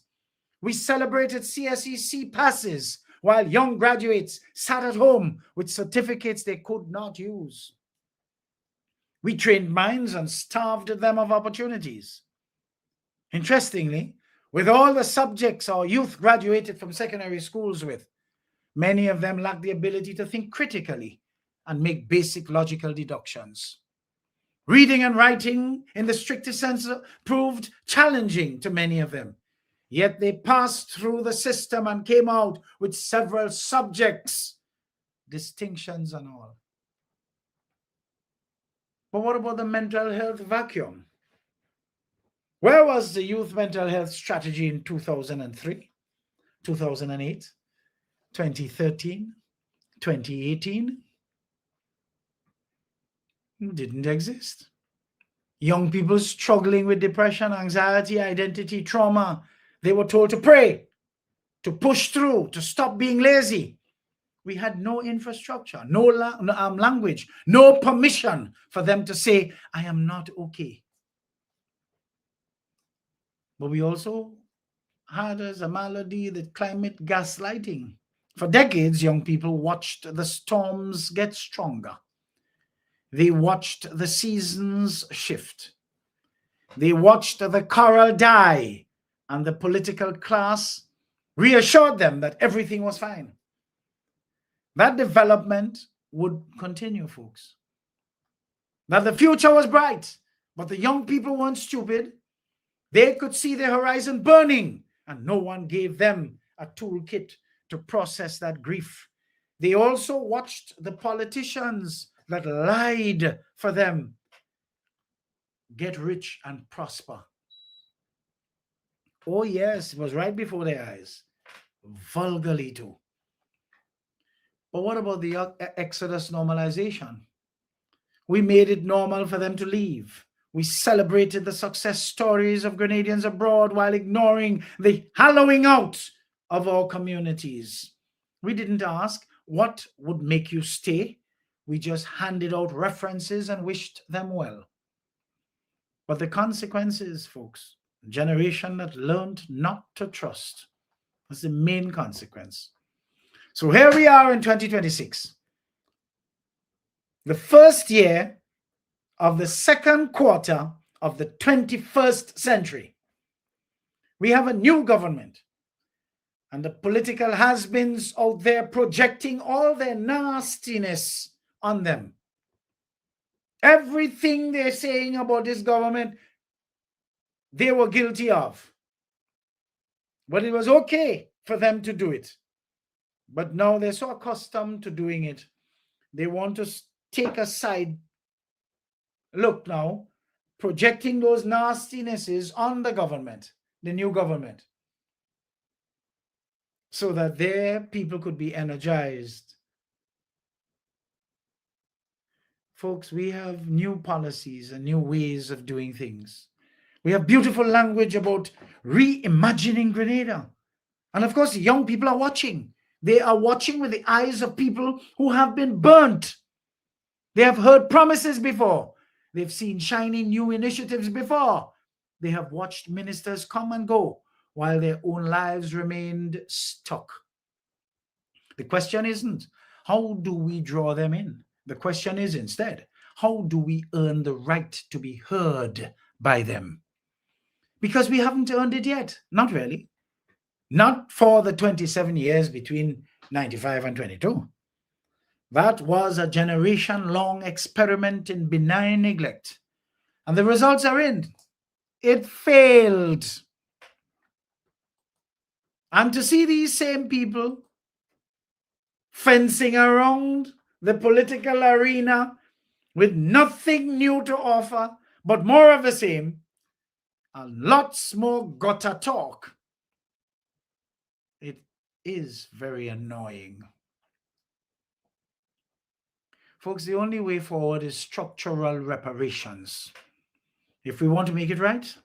We celebrated CSEC passes while young graduates sat at home with certificates they could not use. We trained minds and starved them of opportunities. Interestingly, with all the subjects our youth graduated from secondary schools with, many of them lacked the ability to think critically and make basic logical deductions. Reading and writing, in the strictest sense, proved challenging to many of them. Yet they passed through the system and came out with several subjects, distinctions and all. But what about the mental health vacuum? Where was the youth mental health strategy in 2003, 2008, 2013, 2018? It didn't exist. Young people struggling with depression, anxiety, identity, trauma, they were told to pray, to push through, to stop being lazy. We had no infrastructure, no language, no permission for them to say, I am not okay. But we also had as a malady the climate gaslighting. For decades, young people watched the storms get stronger. They watched the seasons shift. They watched the coral die, and the political class reassured them that everything was fine. That development would continue, folks. That the future was bright, but the young people weren't stupid. They could see their horizon burning, and no one gave them a toolkit to process that grief. They also watched the politicians that lied for them get rich and prosper. Oh yes, it was right before their eyes, vulgarly too. But what about the Exodus normalization? We made it normal for them to leave. We celebrated the success stories of Grenadians abroad while ignoring the hollowing out of our communities. We didn't ask what would make you stay. We just handed out references and wished them well. But the consequences, folks, a generation that learned not to trust, That's the main consequence. So here we are in 2026. The first year of the second quarter of the 21st century. We have a new government. And the political has-beens out there projecting all their nastiness on them. Everything they're saying about this government, they were guilty of. But it was okay for them to do it. But now they're so accustomed to doing it, they want to take a side look now, projecting those nastinesses on the government, the new government, so that their people could be energized. Folks, we have new policies and new ways of doing things. We have beautiful language about reimagining Grenada. And of course, young people are watching. They are watching with the eyes of people who have been burnt. They have heard promises before. They've seen shiny new initiatives before. They have watched ministers come and go while their own lives remained stuck. The question isn't, how do we draw them in? The question is instead, how do we earn the right to be heard by them? Because we haven't earned it yet. Not really. Not for the 27 years between 95 and 22. That was a generation-long experiment in benign neglect. And the results are in. It failed. And to see these same people fencing around the political arena with nothing new to offer, but more of the same, and lots more gutter talk, it is very annoying. Folks, the only way forward is structural reparations. If we want to make it right,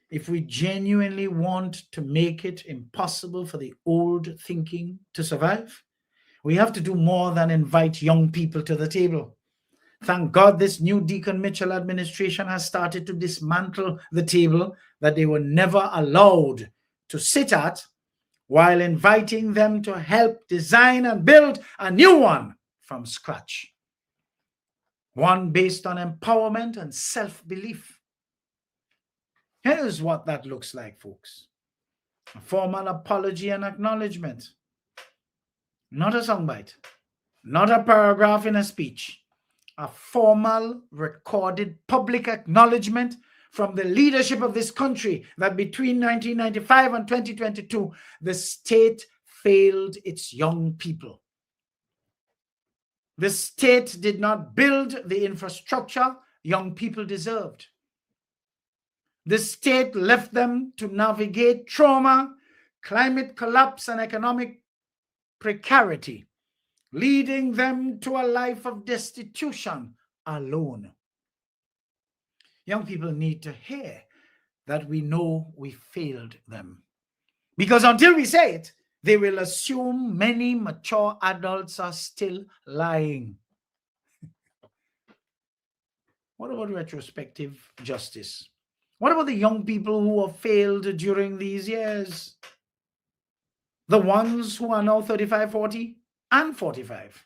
if we genuinely want to make it impossible for the old thinking to survive, we have to do more than invite young people to the table. Thank God this new Deacon Mitchell administration has started to dismantle the table that they were never allowed to sit at, while inviting them to help design and build a new one from scratch. One based on empowerment and self-belief. Here's what that looks like, folks. A formal apology and acknowledgement. Not a soundbite. Not a paragraph in a speech. A formal, recorded public acknowledgement from the leadership of this country that between 1995 and 2022, the state failed its young people. The state did not build the infrastructure young people deserved. The state left them to navigate trauma, climate collapse, and economic precarity, leading them to a life of destitution alone. Young people need to hear that we know we failed them. Because until we say it, they will assume many mature adults are still lying. What about retrospective justice? What about the young people who have failed during these years? The ones who are now 35, 40, and 45.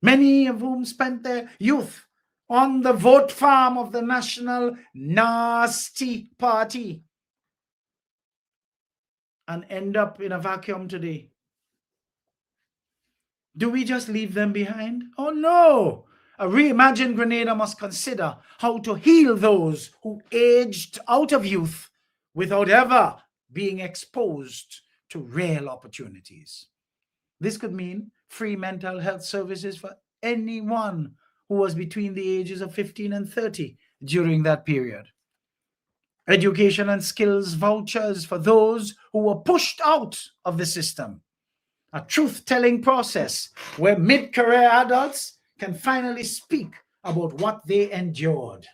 Many of whom spent their youth on the vote farm of the National Nasty Party and end up in a vacuum today. Do we just leave them behind? Oh no! A Reimagined Grenada must consider how to heal those who aged out of youth without ever being exposed to real opportunities. This could mean free mental health services for anyone who was between the ages of 15 and 30 during that period. Education and skills vouchers for those who were pushed out of the system. A truth-telling process where mid-career adults can finally speak about what they endured.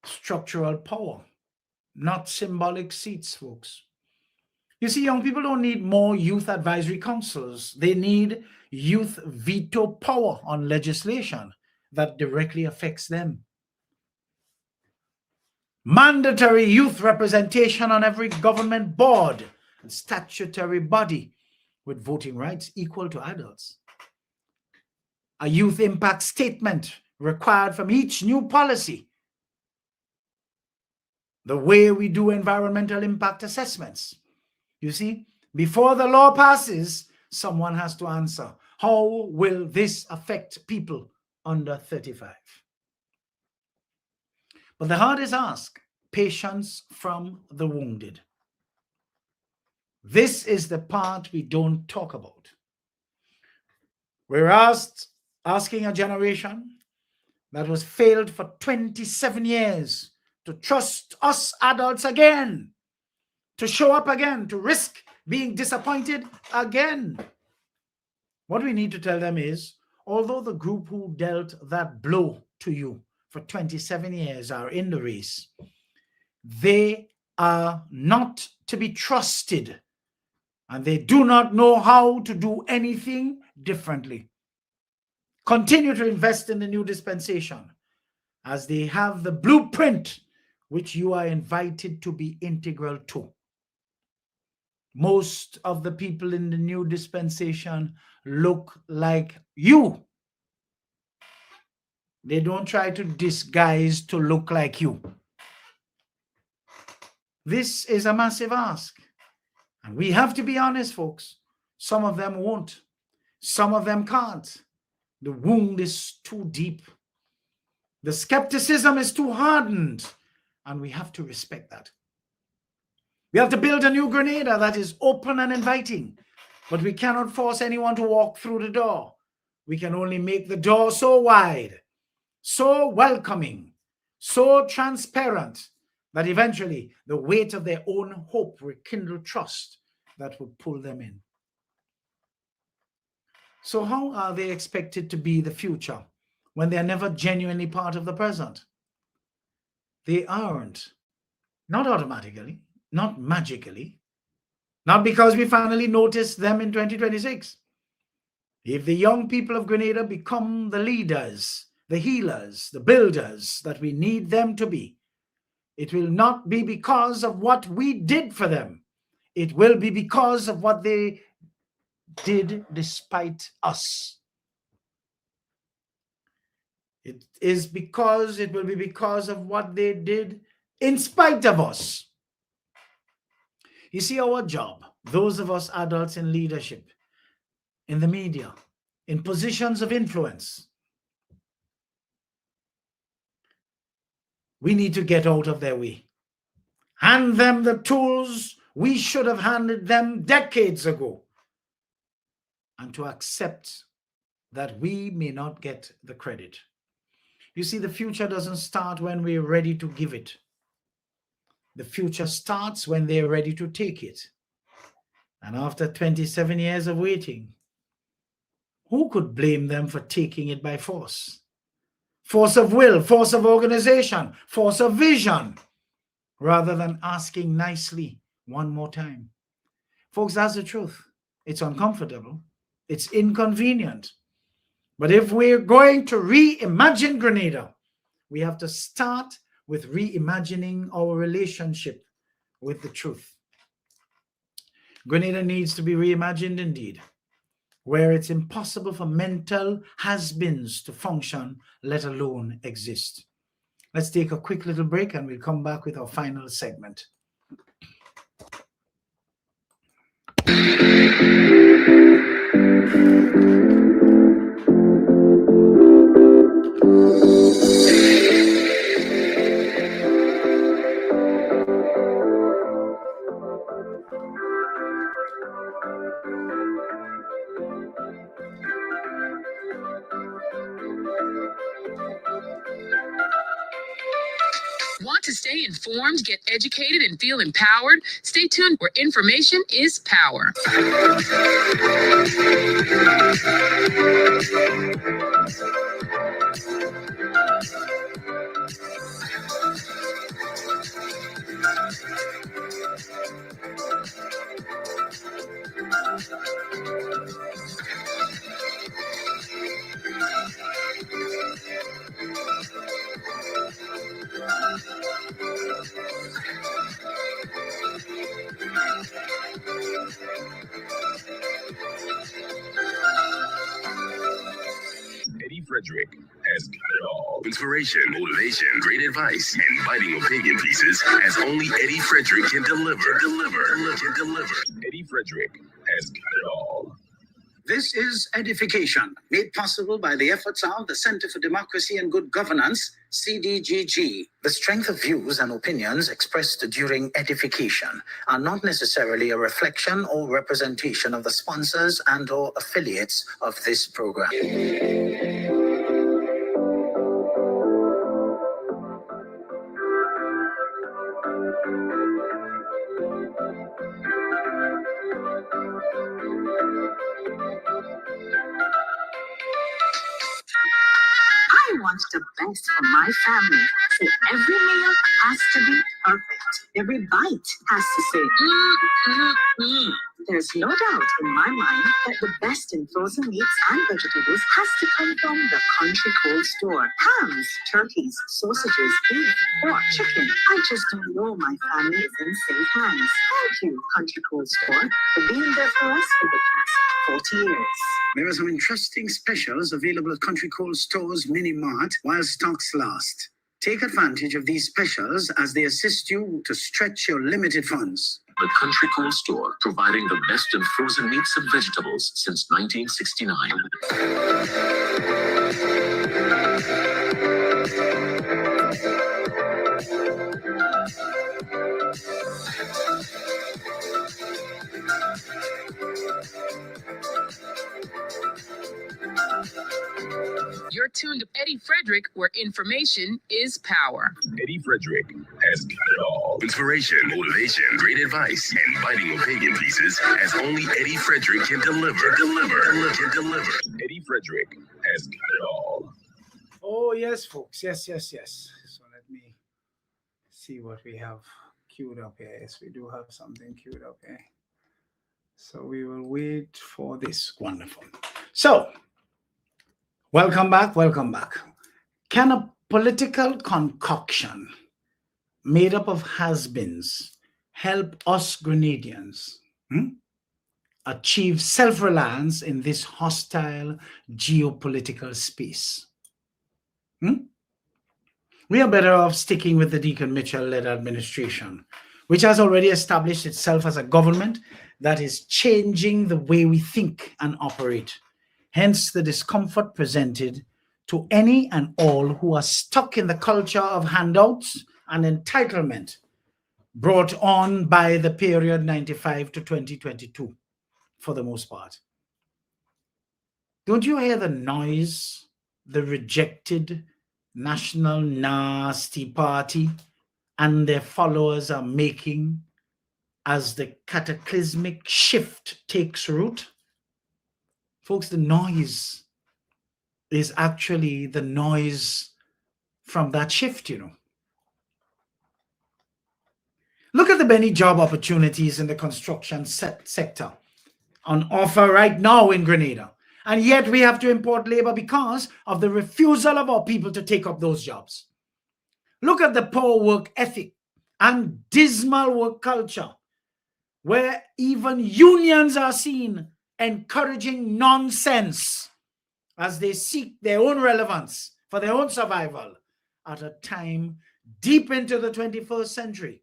Structural power, not symbolic seats, folks. You see, young people don't need more youth advisory councils. They need youth veto power on legislation that directly affects them. mandatory youth representation on every government board and statutory body with voting rights equal to adults. A youth impact statement required from each new policy. The way we do environmental impact assessments. You see, before the law passes, someone has to answer, how will this affect people under 35? But the hardest ask, patience from the wounded. This is the part we don't talk about. We're asking a generation that was failed for 27 years to trust us adults again, to show up again, to risk being disappointed again. What we need to tell them is, although the group who dealt that blow to you for 27 years are in the race, they are not to be trusted, and they do not know how to do anything differently. Continue to invest in the new dispensation, as they have the blueprint which you are invited to be integral to. Most of the people in the new dispensation look like you. They don't try to disguise to look like you. This is a massive ask. And we have to be honest, folks. Some of them won't. Some of them can't. The wound is too deep. The skepticism is too hardened. And we have to respect that. We have to build a new Grenada that is open and inviting. But we cannot force anyone to walk through the door. We can only make the door so wide, so welcoming, so transparent, that eventually the weight of their own hope will kindle trust that will pull them in. So how are they expected to be the future when they are never genuinely part of the present? They aren't. Not automatically, not magically, not because we finally noticed them in 2026. If the young people of Grenada become the leaders, the healers, the builders that we need them to be, it will not be because of what we did for them. It will be because of what they did despite us. It will be because of what they did in spite of us. You see, our job, those of us adults in leadership, in the media, in positions of influence, we need to get out of their way. Hand them the tools we should have handed them decades ago, and to accept that we may not get the credit. You see, the future doesn't start when we're ready to give it. The future starts when they're ready to take it. And after 27 years of waiting, who could blame them for taking it by force? Force of will, force of organization, force of vision, rather than asking nicely one more time. Folks, that's the truth. It's uncomfortable. It's inconvenient. But if we're going to reimagine Grenada, we have to start with reimagining our relationship with the truth. Grenada needs to be reimagined indeed, where it's impossible for mental has-beens to function, let alone exist. Let's take a quick little break and we'll come back with our final segment. Want to stay informed, get educated, and feel empowered? Stay tuned, where information is power. Frederick has got it all. Inspiration, motivation, great advice, and biting opinion pieces as only Eddie Frederick can deliver. Eddie Frederick has got it all. This is EDDIE-FICATION, made possible by the efforts of the Center for Democracy and Good Governance, CDGG. The strength of views and opinions expressed during EDDIE-FICATION are not necessarily a reflection or representation of the sponsors and/or affiliates of this program. I want the best for my family, so every meal has to be perfect. Every bite has to say, There's no doubt in my mind that the best in frozen meats and vegetables has to come from the Country Cold Store. Hams, turkeys, sausages, beef, pork, chicken. I just know my family is in safe hands. Thank you, Country Cold Store, for being there for us for the past 40 years. There are some interesting specials available at Country Cold Store's Mini Mart while stocks last. Take advantage of these specials as they assist you to stretch your limited funds. The Country Cold Store, providing the best in frozen meats and vegetables since 1969. You're tuned to Eddie Frederick, where information is power. Eddie Frederick has got it all. Inspiration, motivation, great advice, and biting opinion pieces as only Eddie Frederick can deliver. Eddie Frederick has got it all. Oh, yes, folks. Yes. So let me see what we have queued up here. Yes, we do have something queued up here. So we will wait for this. Wonderful. So, welcome back. Can a political concoction made up of has-beens help us Grenadians achieve self-reliance in this hostile geopolitical space? We are better off sticking with the Deacon Mitchell-led administration, which has already established itself as a government that is changing the way we think and operate. Hence the discomfort presented to any and all who are stuck in the culture of handouts and entitlement brought on by the period 95 to 2022, for the most part. Don't you hear the noise the rejected National Nasty Party and their followers are making as the cataclysmic shift takes root? Folks, the noise is actually the noise from that shift, Look at the many job opportunities in the construction sector on offer right now in Grenada. And yet we have to import labor because of the refusal of our people to take up those jobs. Look at the poor work ethic and dismal work culture, where even unions are seen encouraging nonsense as they seek their own relevance for their own survival at a time deep into the 21st century,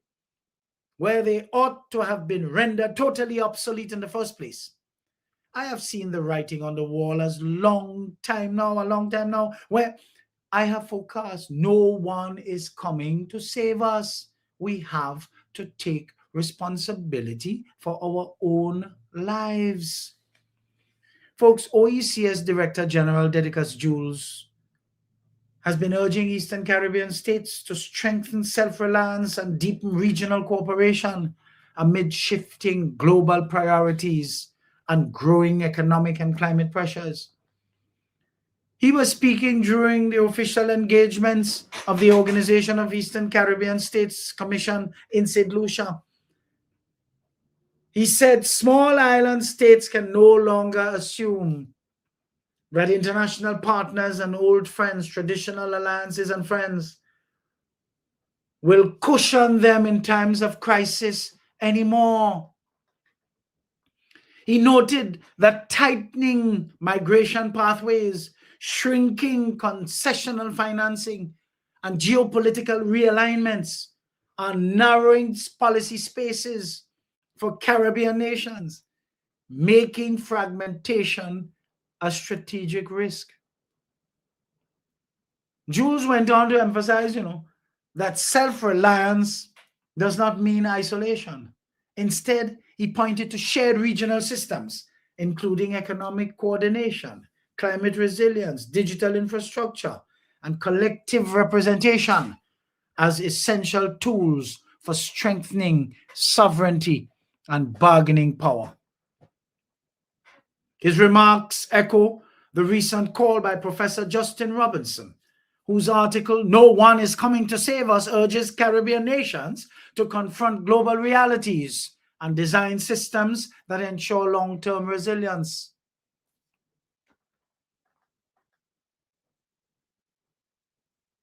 where they ought to have been rendered totally obsolete in the first place. I have seen the writing on the wall a long time now, where I have forecast no one is coming to save us. We have to take responsibility for our own lives. Folks, OECS Director General Dedicus Jules has been urging Eastern Caribbean states to strengthen self-reliance and deepen regional cooperation amid shifting global priorities and growing economic and climate pressures. He was speaking during the official engagements of the Organization of Eastern Caribbean States Commission in St. Lucia. He said small island states can no longer assume that international partners and old friends, traditional alliances and friends, will cushion them in times of crisis anymore. He noted that tightening migration pathways shrinking concessional financing, and geopolitical realignments are narrowing policy spaces for Caribbean nations, making fragmentation a strategic risk. Jules went on to emphasize, that self-reliance does not mean isolation. Instead, he pointed to shared regional systems, including economic coordination, climate resilience, digital infrastructure, and collective representation as essential tools for strengthening sovereignty and bargaining power. His remarks echo the recent call by Professor Justin Robinson, whose article, "No One is Coming to Save Us," urges Caribbean nations to confront global realities and design systems that ensure long-term resilience.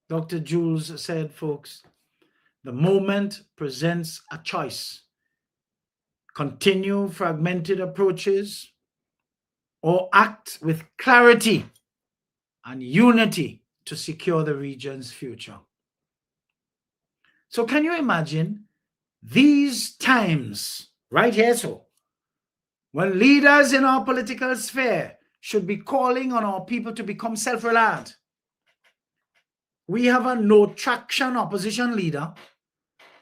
Dr. Jules said, folks, the moment presents a choice. Continue fragmented approaches or act with clarity and unity to secure the region's future. So can you imagine these times right here, when leaders in our political sphere should be calling on our people to become self-reliant? We have a no-traction opposition leader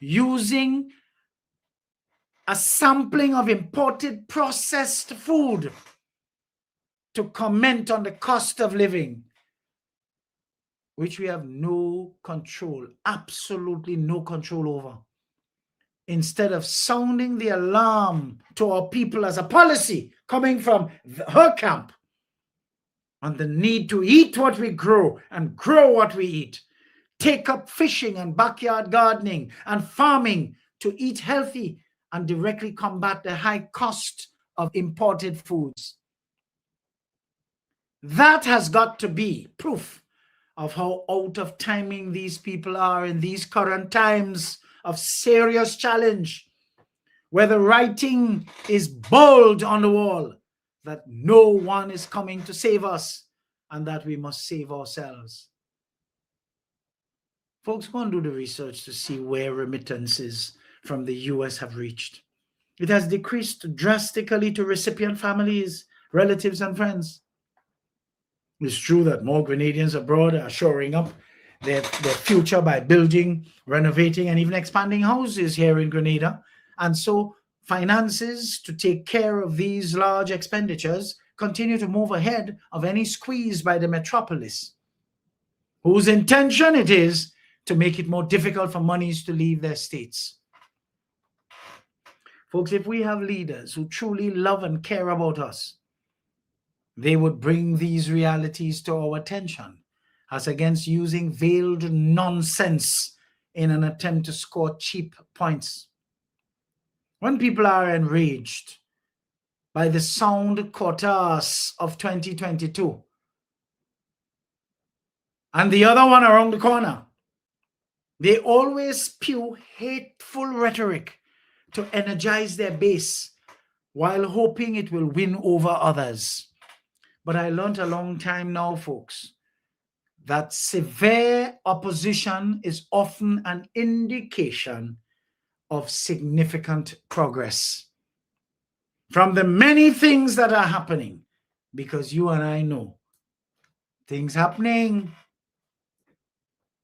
using a sampling of imported processed food to comment on the cost of living, which we have no control, absolutely no control over. Instead of sounding the alarm to our people as a policy coming from her camp on the need to eat what we grow and grow what we eat, take up fishing and backyard gardening and farming to eat healthy and directly combat the high cost of imported foods. That has got to be proof of how out of timing these people are in these current times of serious challenge, where the writing is bold on the wall that no one is coming to save us and that we must save ourselves. Folks, go and do the research to see where remittances from the US have reached. It has decreased drastically to recipient families, relatives, and friends. It's true that more Grenadians abroad are shoring up their future by building, renovating, and even expanding houses here in Grenada. And so finances to take care of these large expenditures continue to move ahead of any squeeze by the metropolis, whose intention it is to make it more difficult for monies to leave their states. Folks, if we have leaders who truly love and care about us, they would bring these realities to our attention, as against using veiled nonsense in an attempt to score cheap points. When people are enraged by the sound quotas of 2022 and the other one around the corner, they always spew hateful rhetoric to energize their base while hoping it will win over others. But I learned a long time now, folks, that severe opposition is often an indication of significant progress. From the many things that are happening, because you and I know things happening.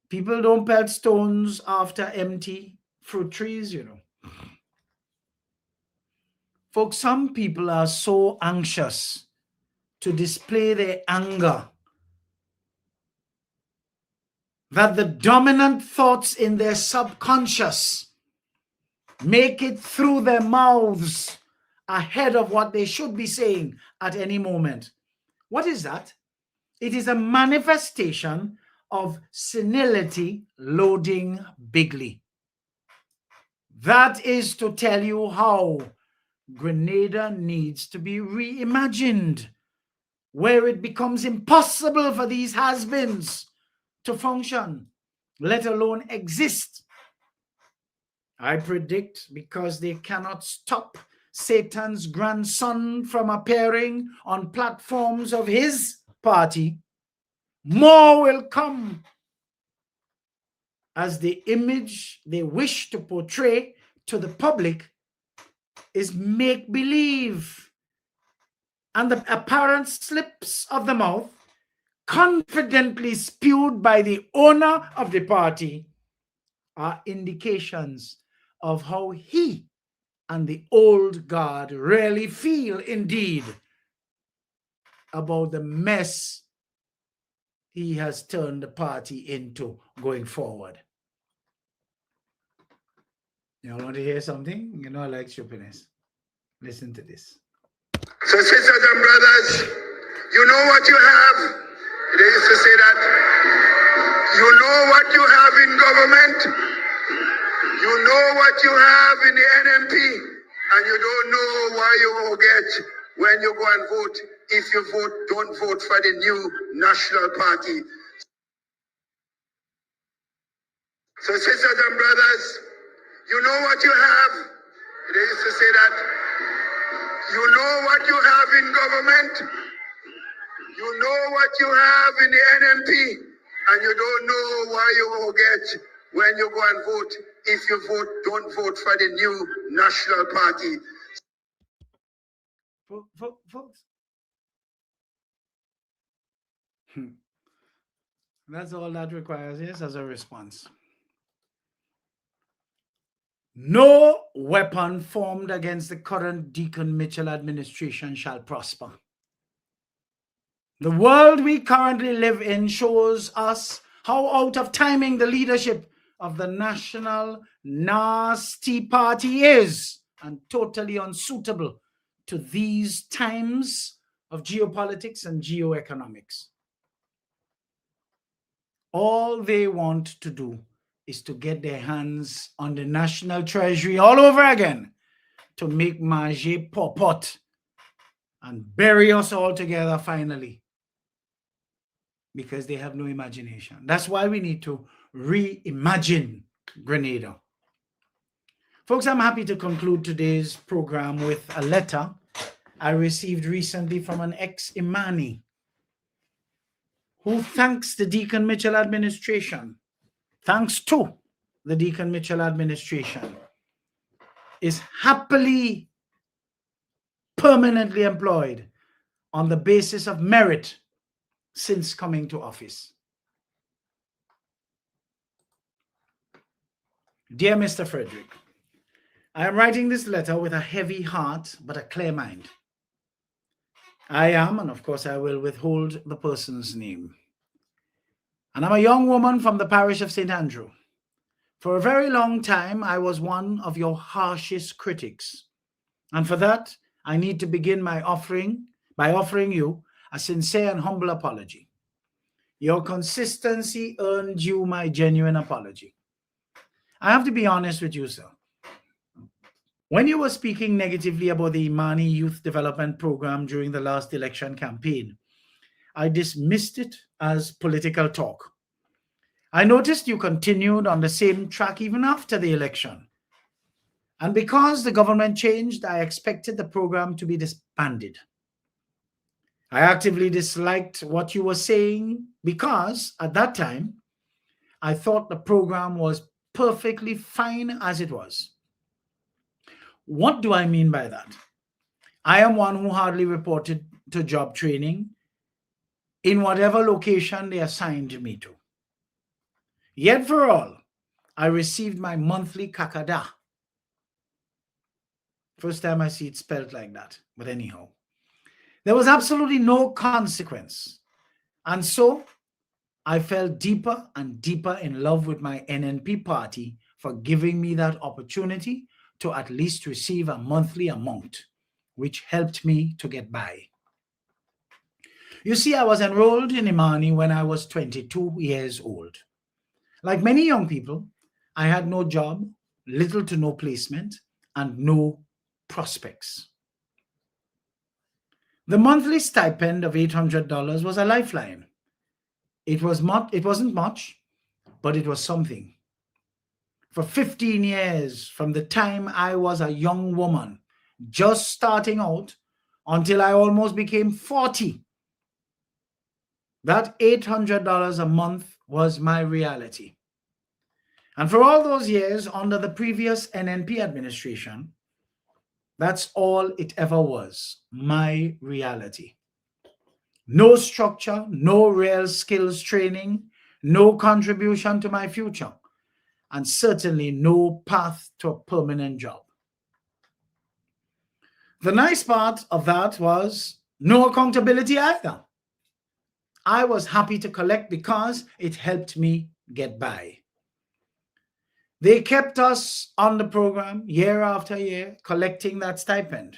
People don't pelt stones after empty fruit trees, Folks, some people are so anxious to display their anger that the dominant thoughts in their subconscious make it through their mouths ahead of what they should be saying at any moment. What is that? It is a manifestation of senility loading bigly. That is to tell you how Grenada needs to be reimagined, where it becomes impossible for these has-beens to function, let alone exist. I predict, because they cannot stop Satan's grandson from appearing on platforms of his party, more will come, as the image they wish to portray to the public is make-believe, and the apparent slips of the mouth confidently spewed by the owner of the party are indications of how he and the old guard really feel indeed about the mess he has turned the party into going forward. You want to hear something? You know I like stupidness. Listen to this. So sisters and brothers, you know what you have. They used to say that you know what you have in government, you know what you have in the NMP, and you don't know why you will get when you go and vote. If you vote, don't vote for the new national party. So sisters and brothers, you know what you have. They used to say that you know what you have in government, you know what you have in the NMP, and you don't know why you will get when you go and vote. If you vote, don't vote for the new national party. Folks, that's all that requires, yes, as a response. No weapon formed against the current Deacon Mitchell administration shall prosper. The world we currently live in shows us how out of timing the leadership of the National Nasty Party is, and totally unsuitable to these times of geopolitics and geoeconomics. All they want to do is to get their hands on the national treasury all over again, to make manger popot and bury us all together finally, because they have no imagination. That's why we need to reimagine Grenada. Folks, I'm happy to conclude today's program with a letter I received recently from an ex-Imani who thanks the Deacon Mitchell administration, thanks to the Deacon Mitchell administration, is happily permanently employed on the basis of merit since coming to office. Dear Mr. Frederick, I am writing this letter with a heavy heart but a clear mind. I am, and of course I will withhold the person's name. And I'm a young woman from the parish of St. Andrew. For a very long time, I was one of your harshest critics. And for that, I need to begin by offering you a sincere and humble apology. Your consistency earned you my genuine apology. I have to be honest with you, sir. When you were speaking negatively about the Imani Youth Development Program during the last election campaign, I dismissed it as political talk. I noticed you continued on the same track even after the election. And because the government changed, I expected the program to be disbanded. I actively disliked what you were saying because at that time, I thought the program was perfectly fine as it was. What do I mean by that? I am one who hardly reported to job training in whatever location they assigned me to. Yet for all, I received my monthly kakada. First time I see it spelled like that, but anyhow. There was absolutely no consequence. And so I fell deeper and deeper in love with my NNP party for giving me that opportunity to at least receive a monthly amount, which helped me to get by. You see, I was enrolled in Imani when I was 22 years old. Like many young people, I had no job, little to no placement, and no prospects. The monthly stipend of $800 was a lifeline. It wasn't much, but it was something. For 15 years, from the time I was a young woman, just starting out, until I almost became 40, That $800 a month was my reality. And for all those years under the previous NNP administration, that's all it ever was, my reality. No structure, no real skills training, no contribution to my future, and certainly no path to a permanent job. The nice part of that was no accountability either. I was happy to collect because it helped me get by. They kept us on the program year after year, collecting that stipend.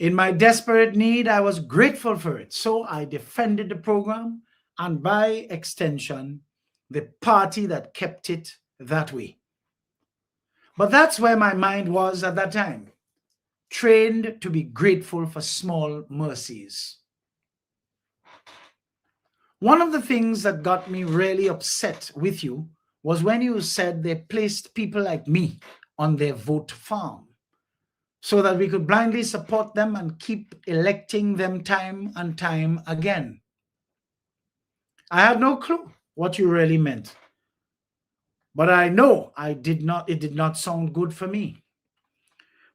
In my desperate need, I was grateful for it. So I defended the program and by extension, the party that kept it that way. But that's where my mind was at that time, trained to be grateful for small mercies. One of the things that got me really upset with you was when you said they placed people like me on their vote farm so that we could blindly support them and keep electing them time and time again. I had no clue what you really meant, but I know it did not sound good for me.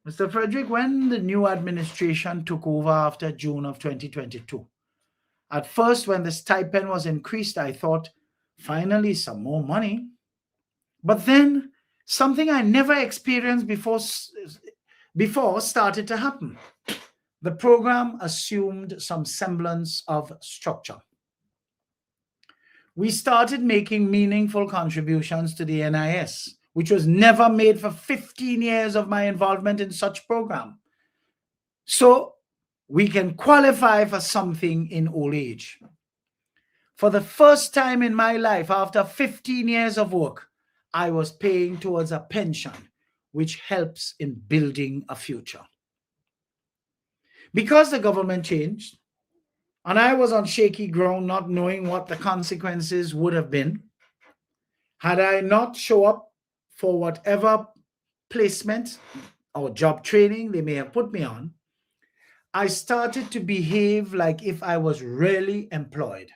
Mr. Frederick, when the new administration took over after June of 2022, at first when the stipend was increased, I thought, finally some more money. But then something I never experienced before started to happen. The program assumed some semblance of structure. We started making meaningful contributions to the NIS, which was never made for 15 years of my involvement in such program. So we can qualify for something in old age. For the first time in my life, after 15 years of work, I was paying towards a pension, which helps in building a future. Because the government changed, and I was on shaky ground, not knowing what the consequences would have been, had I not show up for whatever placement or job training they may have put me on, I started to behave like if I was really employed.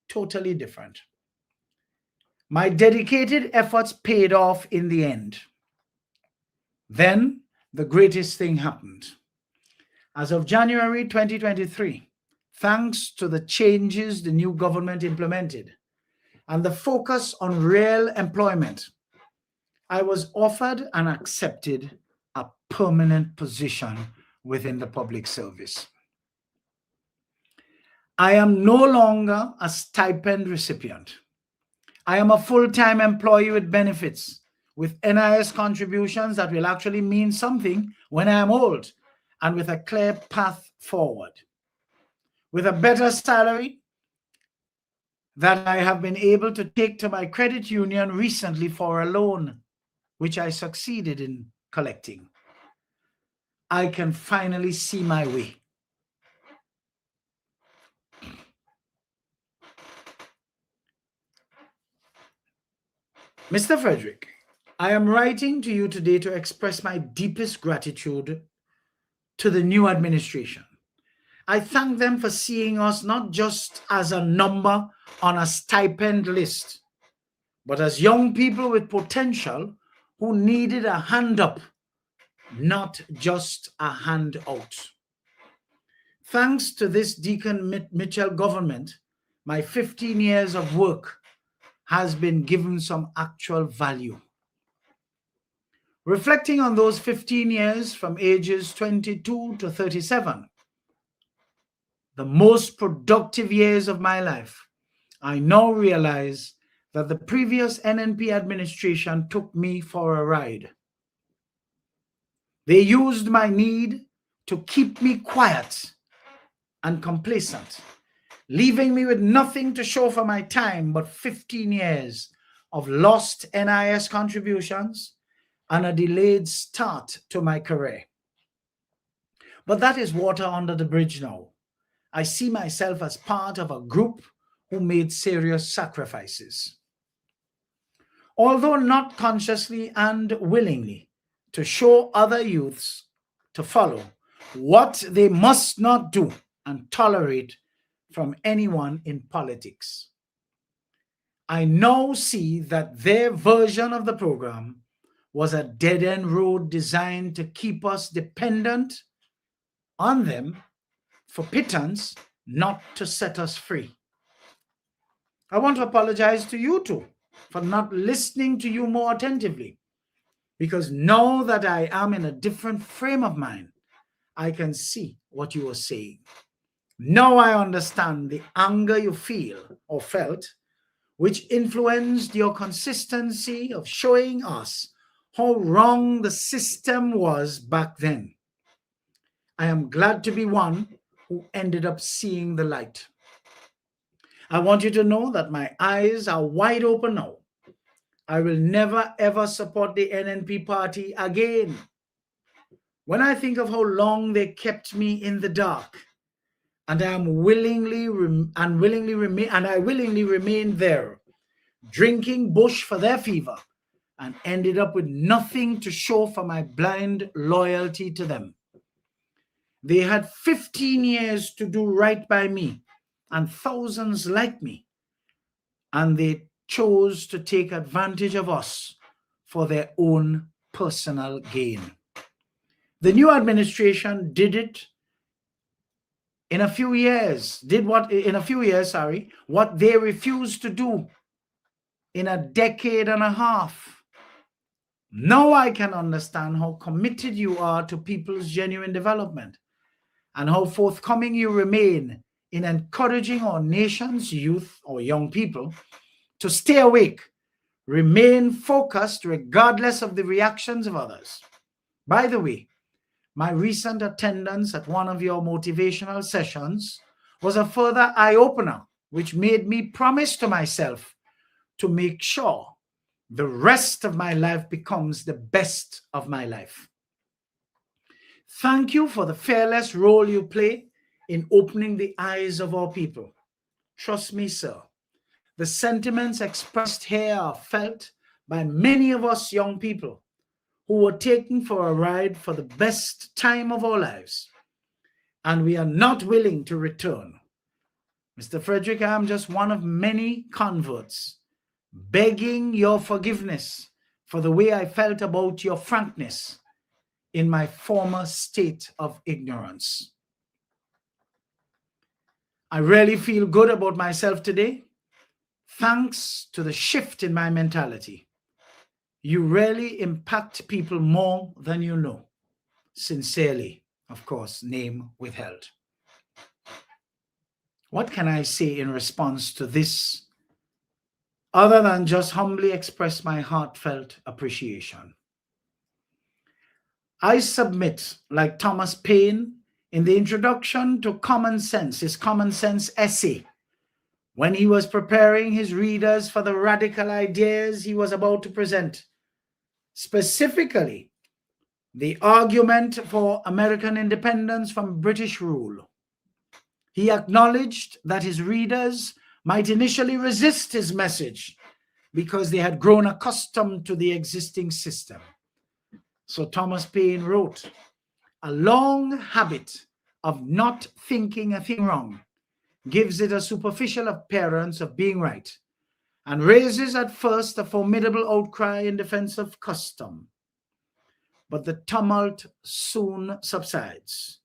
Totally different. My dedicated efforts paid off in the end. Then the greatest thing happened. As of January 2023, thanks to the changes the new government implemented and the focus on real employment, I was offered and accepted a permanent position within the public service. I am no longer a stipend recipient. I am a full-time employee with benefits, with NIS contributions that will actually mean something when I am old, and with a clear path forward. With a better salary that I have been able to take to my credit union recently for a loan, which I succeeded in collecting. I can finally see my way. Mr. Frederick, I am writing to you today to express my deepest gratitude to the new administration. I thank them for seeing us not just as a number on a stipend list, but as young people with potential who needed a hand up, not just a hand out. Thanks to this Deacon Mitchell government, my 15 years of work has been given some actual value. Reflecting on those 15 years from ages 22 to 37, the most productive years of my life, I now realize that the previous NNP administration took me for a ride. They used my need to keep me quiet and complacent, leaving me with nothing to show for my time but 15 years of lost NIS contributions and a delayed start to my career. But that is water under the bridge now. I see myself as part of a group who made serious sacrifices. Although not consciously and willingly, to show other youths to follow what they must not do and tolerate from anyone in politics. I now see that their version of the program was a dead-end road designed to keep us dependent on them for pittance, not to set us free. I want to apologize to you too for not listening to you more attentively, because now that I am in a different frame of mind, I can see what you are saying. Now I understand the anger you feel or felt, which influenced your consistency of showing us how wrong the system was back then. I am glad to be one who ended up seeing the light. I want you to know that my eyes are wide open now. I will never ever support the NNP party again. When I think of how long they kept me in the dark, and I willingly remained there, drinking bush for their fever, and ended up with nothing to show for my blind loyalty to them. They had 15 years to do right by me and thousands like me, and they chose to take advantage of us for their own personal gain. The new administration did it in a few years, what they refused to do in a decade and a half. Now I can understand how committed you are to people's genuine development and how forthcoming you remain in encouraging our nation's youth or young people to stay awake, remain focused regardless of the reactions of others. By the way, my recent attendance at one of your motivational sessions was a further eye-opener, which made me promise to myself to make sure the rest of my life becomes the best of my life. Thank you for the fearless role you play in opening the eyes of our people. Trust me, sir, the sentiments expressed here are felt by many of us young people who were taken for a ride for the best time of our lives, and we are not willing to return. Mr. Frederick, I am just one of many converts begging your forgiveness for the way I felt about your frankness in my former state of ignorance. I really feel good about myself today, thanks to the shift in my mentality. You really impact people more than you know. Sincerely, of course, name withheld. What can I say in response to this other than just humbly express my heartfelt appreciation? I submit, like Thomas Paine in the introduction to Common Sense, his Common Sense essay, when he was preparing his readers for the radical ideas he was about to present, specifically the argument for American independence from British rule. He acknowledged that his readers might initially resist his message because they had grown accustomed to the existing system. So Thomas Paine wrote, "A long habit of not thinking a thing wrong gives it a superficial appearance of being right and raises at first a formidable outcry in defense of custom. But the tumult soon subsides.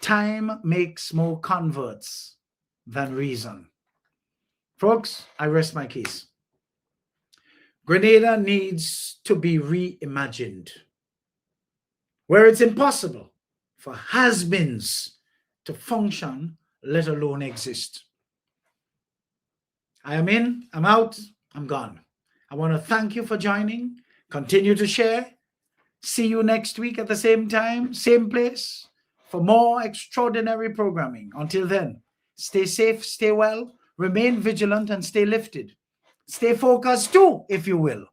Time makes more converts than reason." Folks, I rest my case. Grenada needs to be reimagined, where it's impossible for has-beens to function, let alone exist. I am in, I'm out, I'm gone. I want to thank you for joining. Continue to share. See you next week at the same time, same place, for more extraordinary programming. Until then, stay safe, stay well, remain vigilant, and stay lifted. Stay focused too, if you will.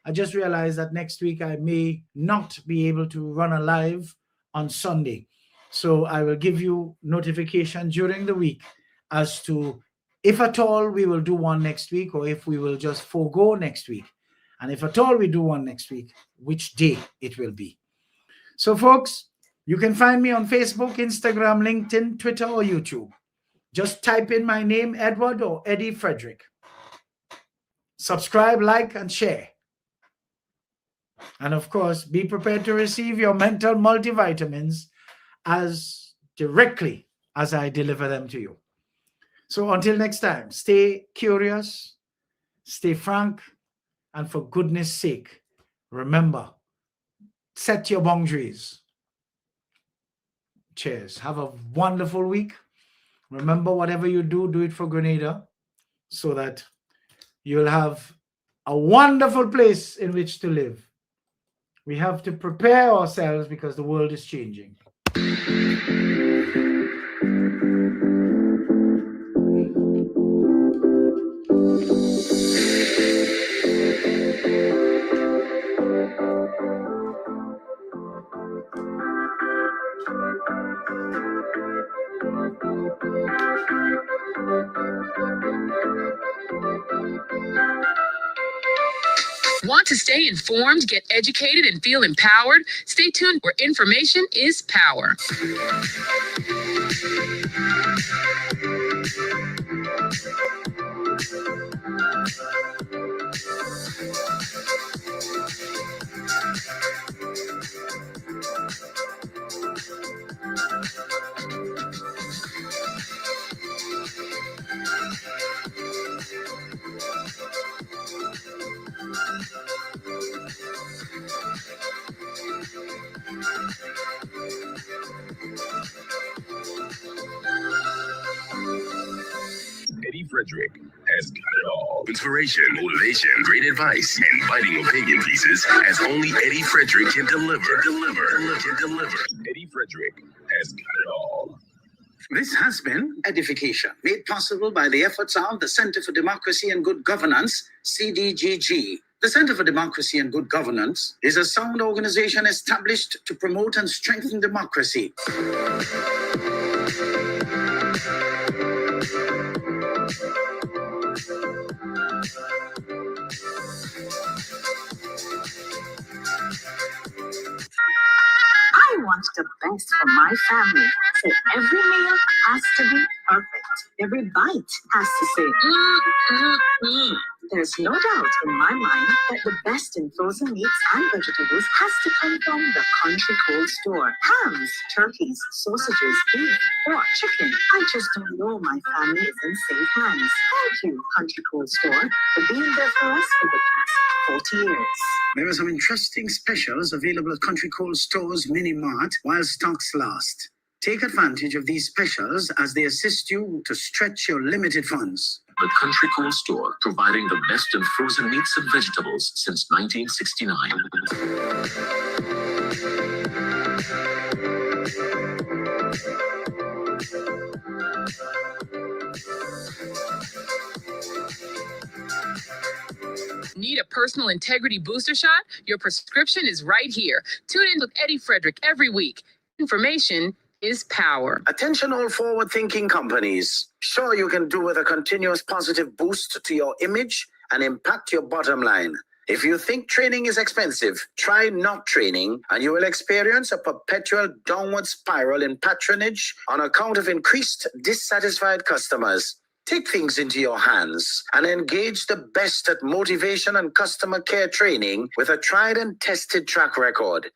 I just realized that next week I may not be able to run a live on Sunday. So I will give you notification during the week as to if at all we will do one next week or if we will just forego next week. And if at all we do one next week, which day it will be. So folks, you can find me on Facebook, Instagram, LinkedIn, Twitter, or YouTube. Just type in my name, Edward or Eddie Frederick. Subscribe, like, and share. And of course, be prepared to receive your mental multivitamins as directly as I deliver them to you. So until next time, stay curious, stay frank, and for goodness sake, remember, set your boundaries. Cheers. Have a wonderful week. Remember, whatever you do, do it for Grenada so that you'll have a wonderful place in which to live. We have to prepare ourselves because the world is changing. Want to stay informed, get educated, and feel empowered? Stay tuned where information is power. Eddie Frederick has got it all. Inspiration, motivation, great advice, and biting opinion pieces as only Eddie Frederick can deliver. Deliver. Eddie Frederick has got it all. This has been Edification, made possible by the efforts of the Center for Democracy and Good Governance, CDGG. The Center for Democracy and Good Governance is a sound organization established to promote and strengthen democracy. I want the best for my family, so every meal has to be perfect. Every bite has to say, There's no doubt in my mind that the best in frozen meats and vegetables has to come from the Country Cold Store. Hams, turkeys, sausages, beef, pork, chicken. I just don't know my family is in safe hands. Thank you, Country Cold Store, for being there for us for the past 40 years. There are some interesting specials available at Country Cold Store's Mini Mart while stocks last. Take advantage of these specials as they assist you to stretch your limited funds. The Country Cool Store, providing the best in frozen meats and vegetables since 1969. Need a personal integrity booster shot? Your prescription is right here. Tune in with Eddie Frederick every week. Information is power. Attention all forward-thinking companies. Sure, you can do with a continuous positive boost to your image and impact your bottom line. If you think training is expensive, try not training and you will experience a perpetual downward spiral in patronage on account of increased dissatisfied customers. Take things into your hands and engage the best at motivation and customer care training with a tried and tested track record.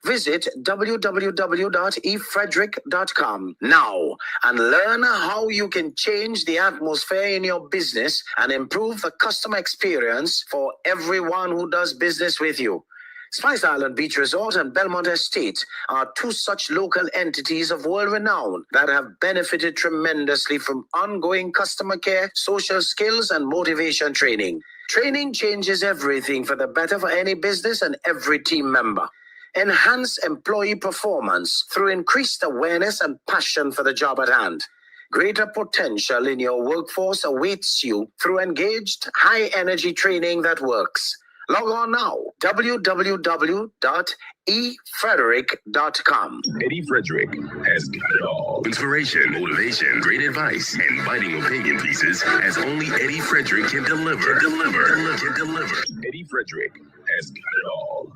Visit www.efrederick.com now and learn how you can change the atmosphere in your business and improve the customer experience for everyone who does business with you. Spice Island Beach Resort and Belmont Estate are two such local entities of world renown that have benefited tremendously from ongoing customer care, social skills, and motivation training. Training changes everything for the better for any business and every team member. Enhance employee performance through increased awareness and passion for the job at hand. Greater potential in your workforce awaits you through engaged, high-energy training that works. Log on now, www.efrederick.com. Eddie Frederick has got it all. Inspiration, motivation, great advice, and biting opinion pieces as only Eddie Frederick can deliver. Deliver. Eddie Frederick has got it all.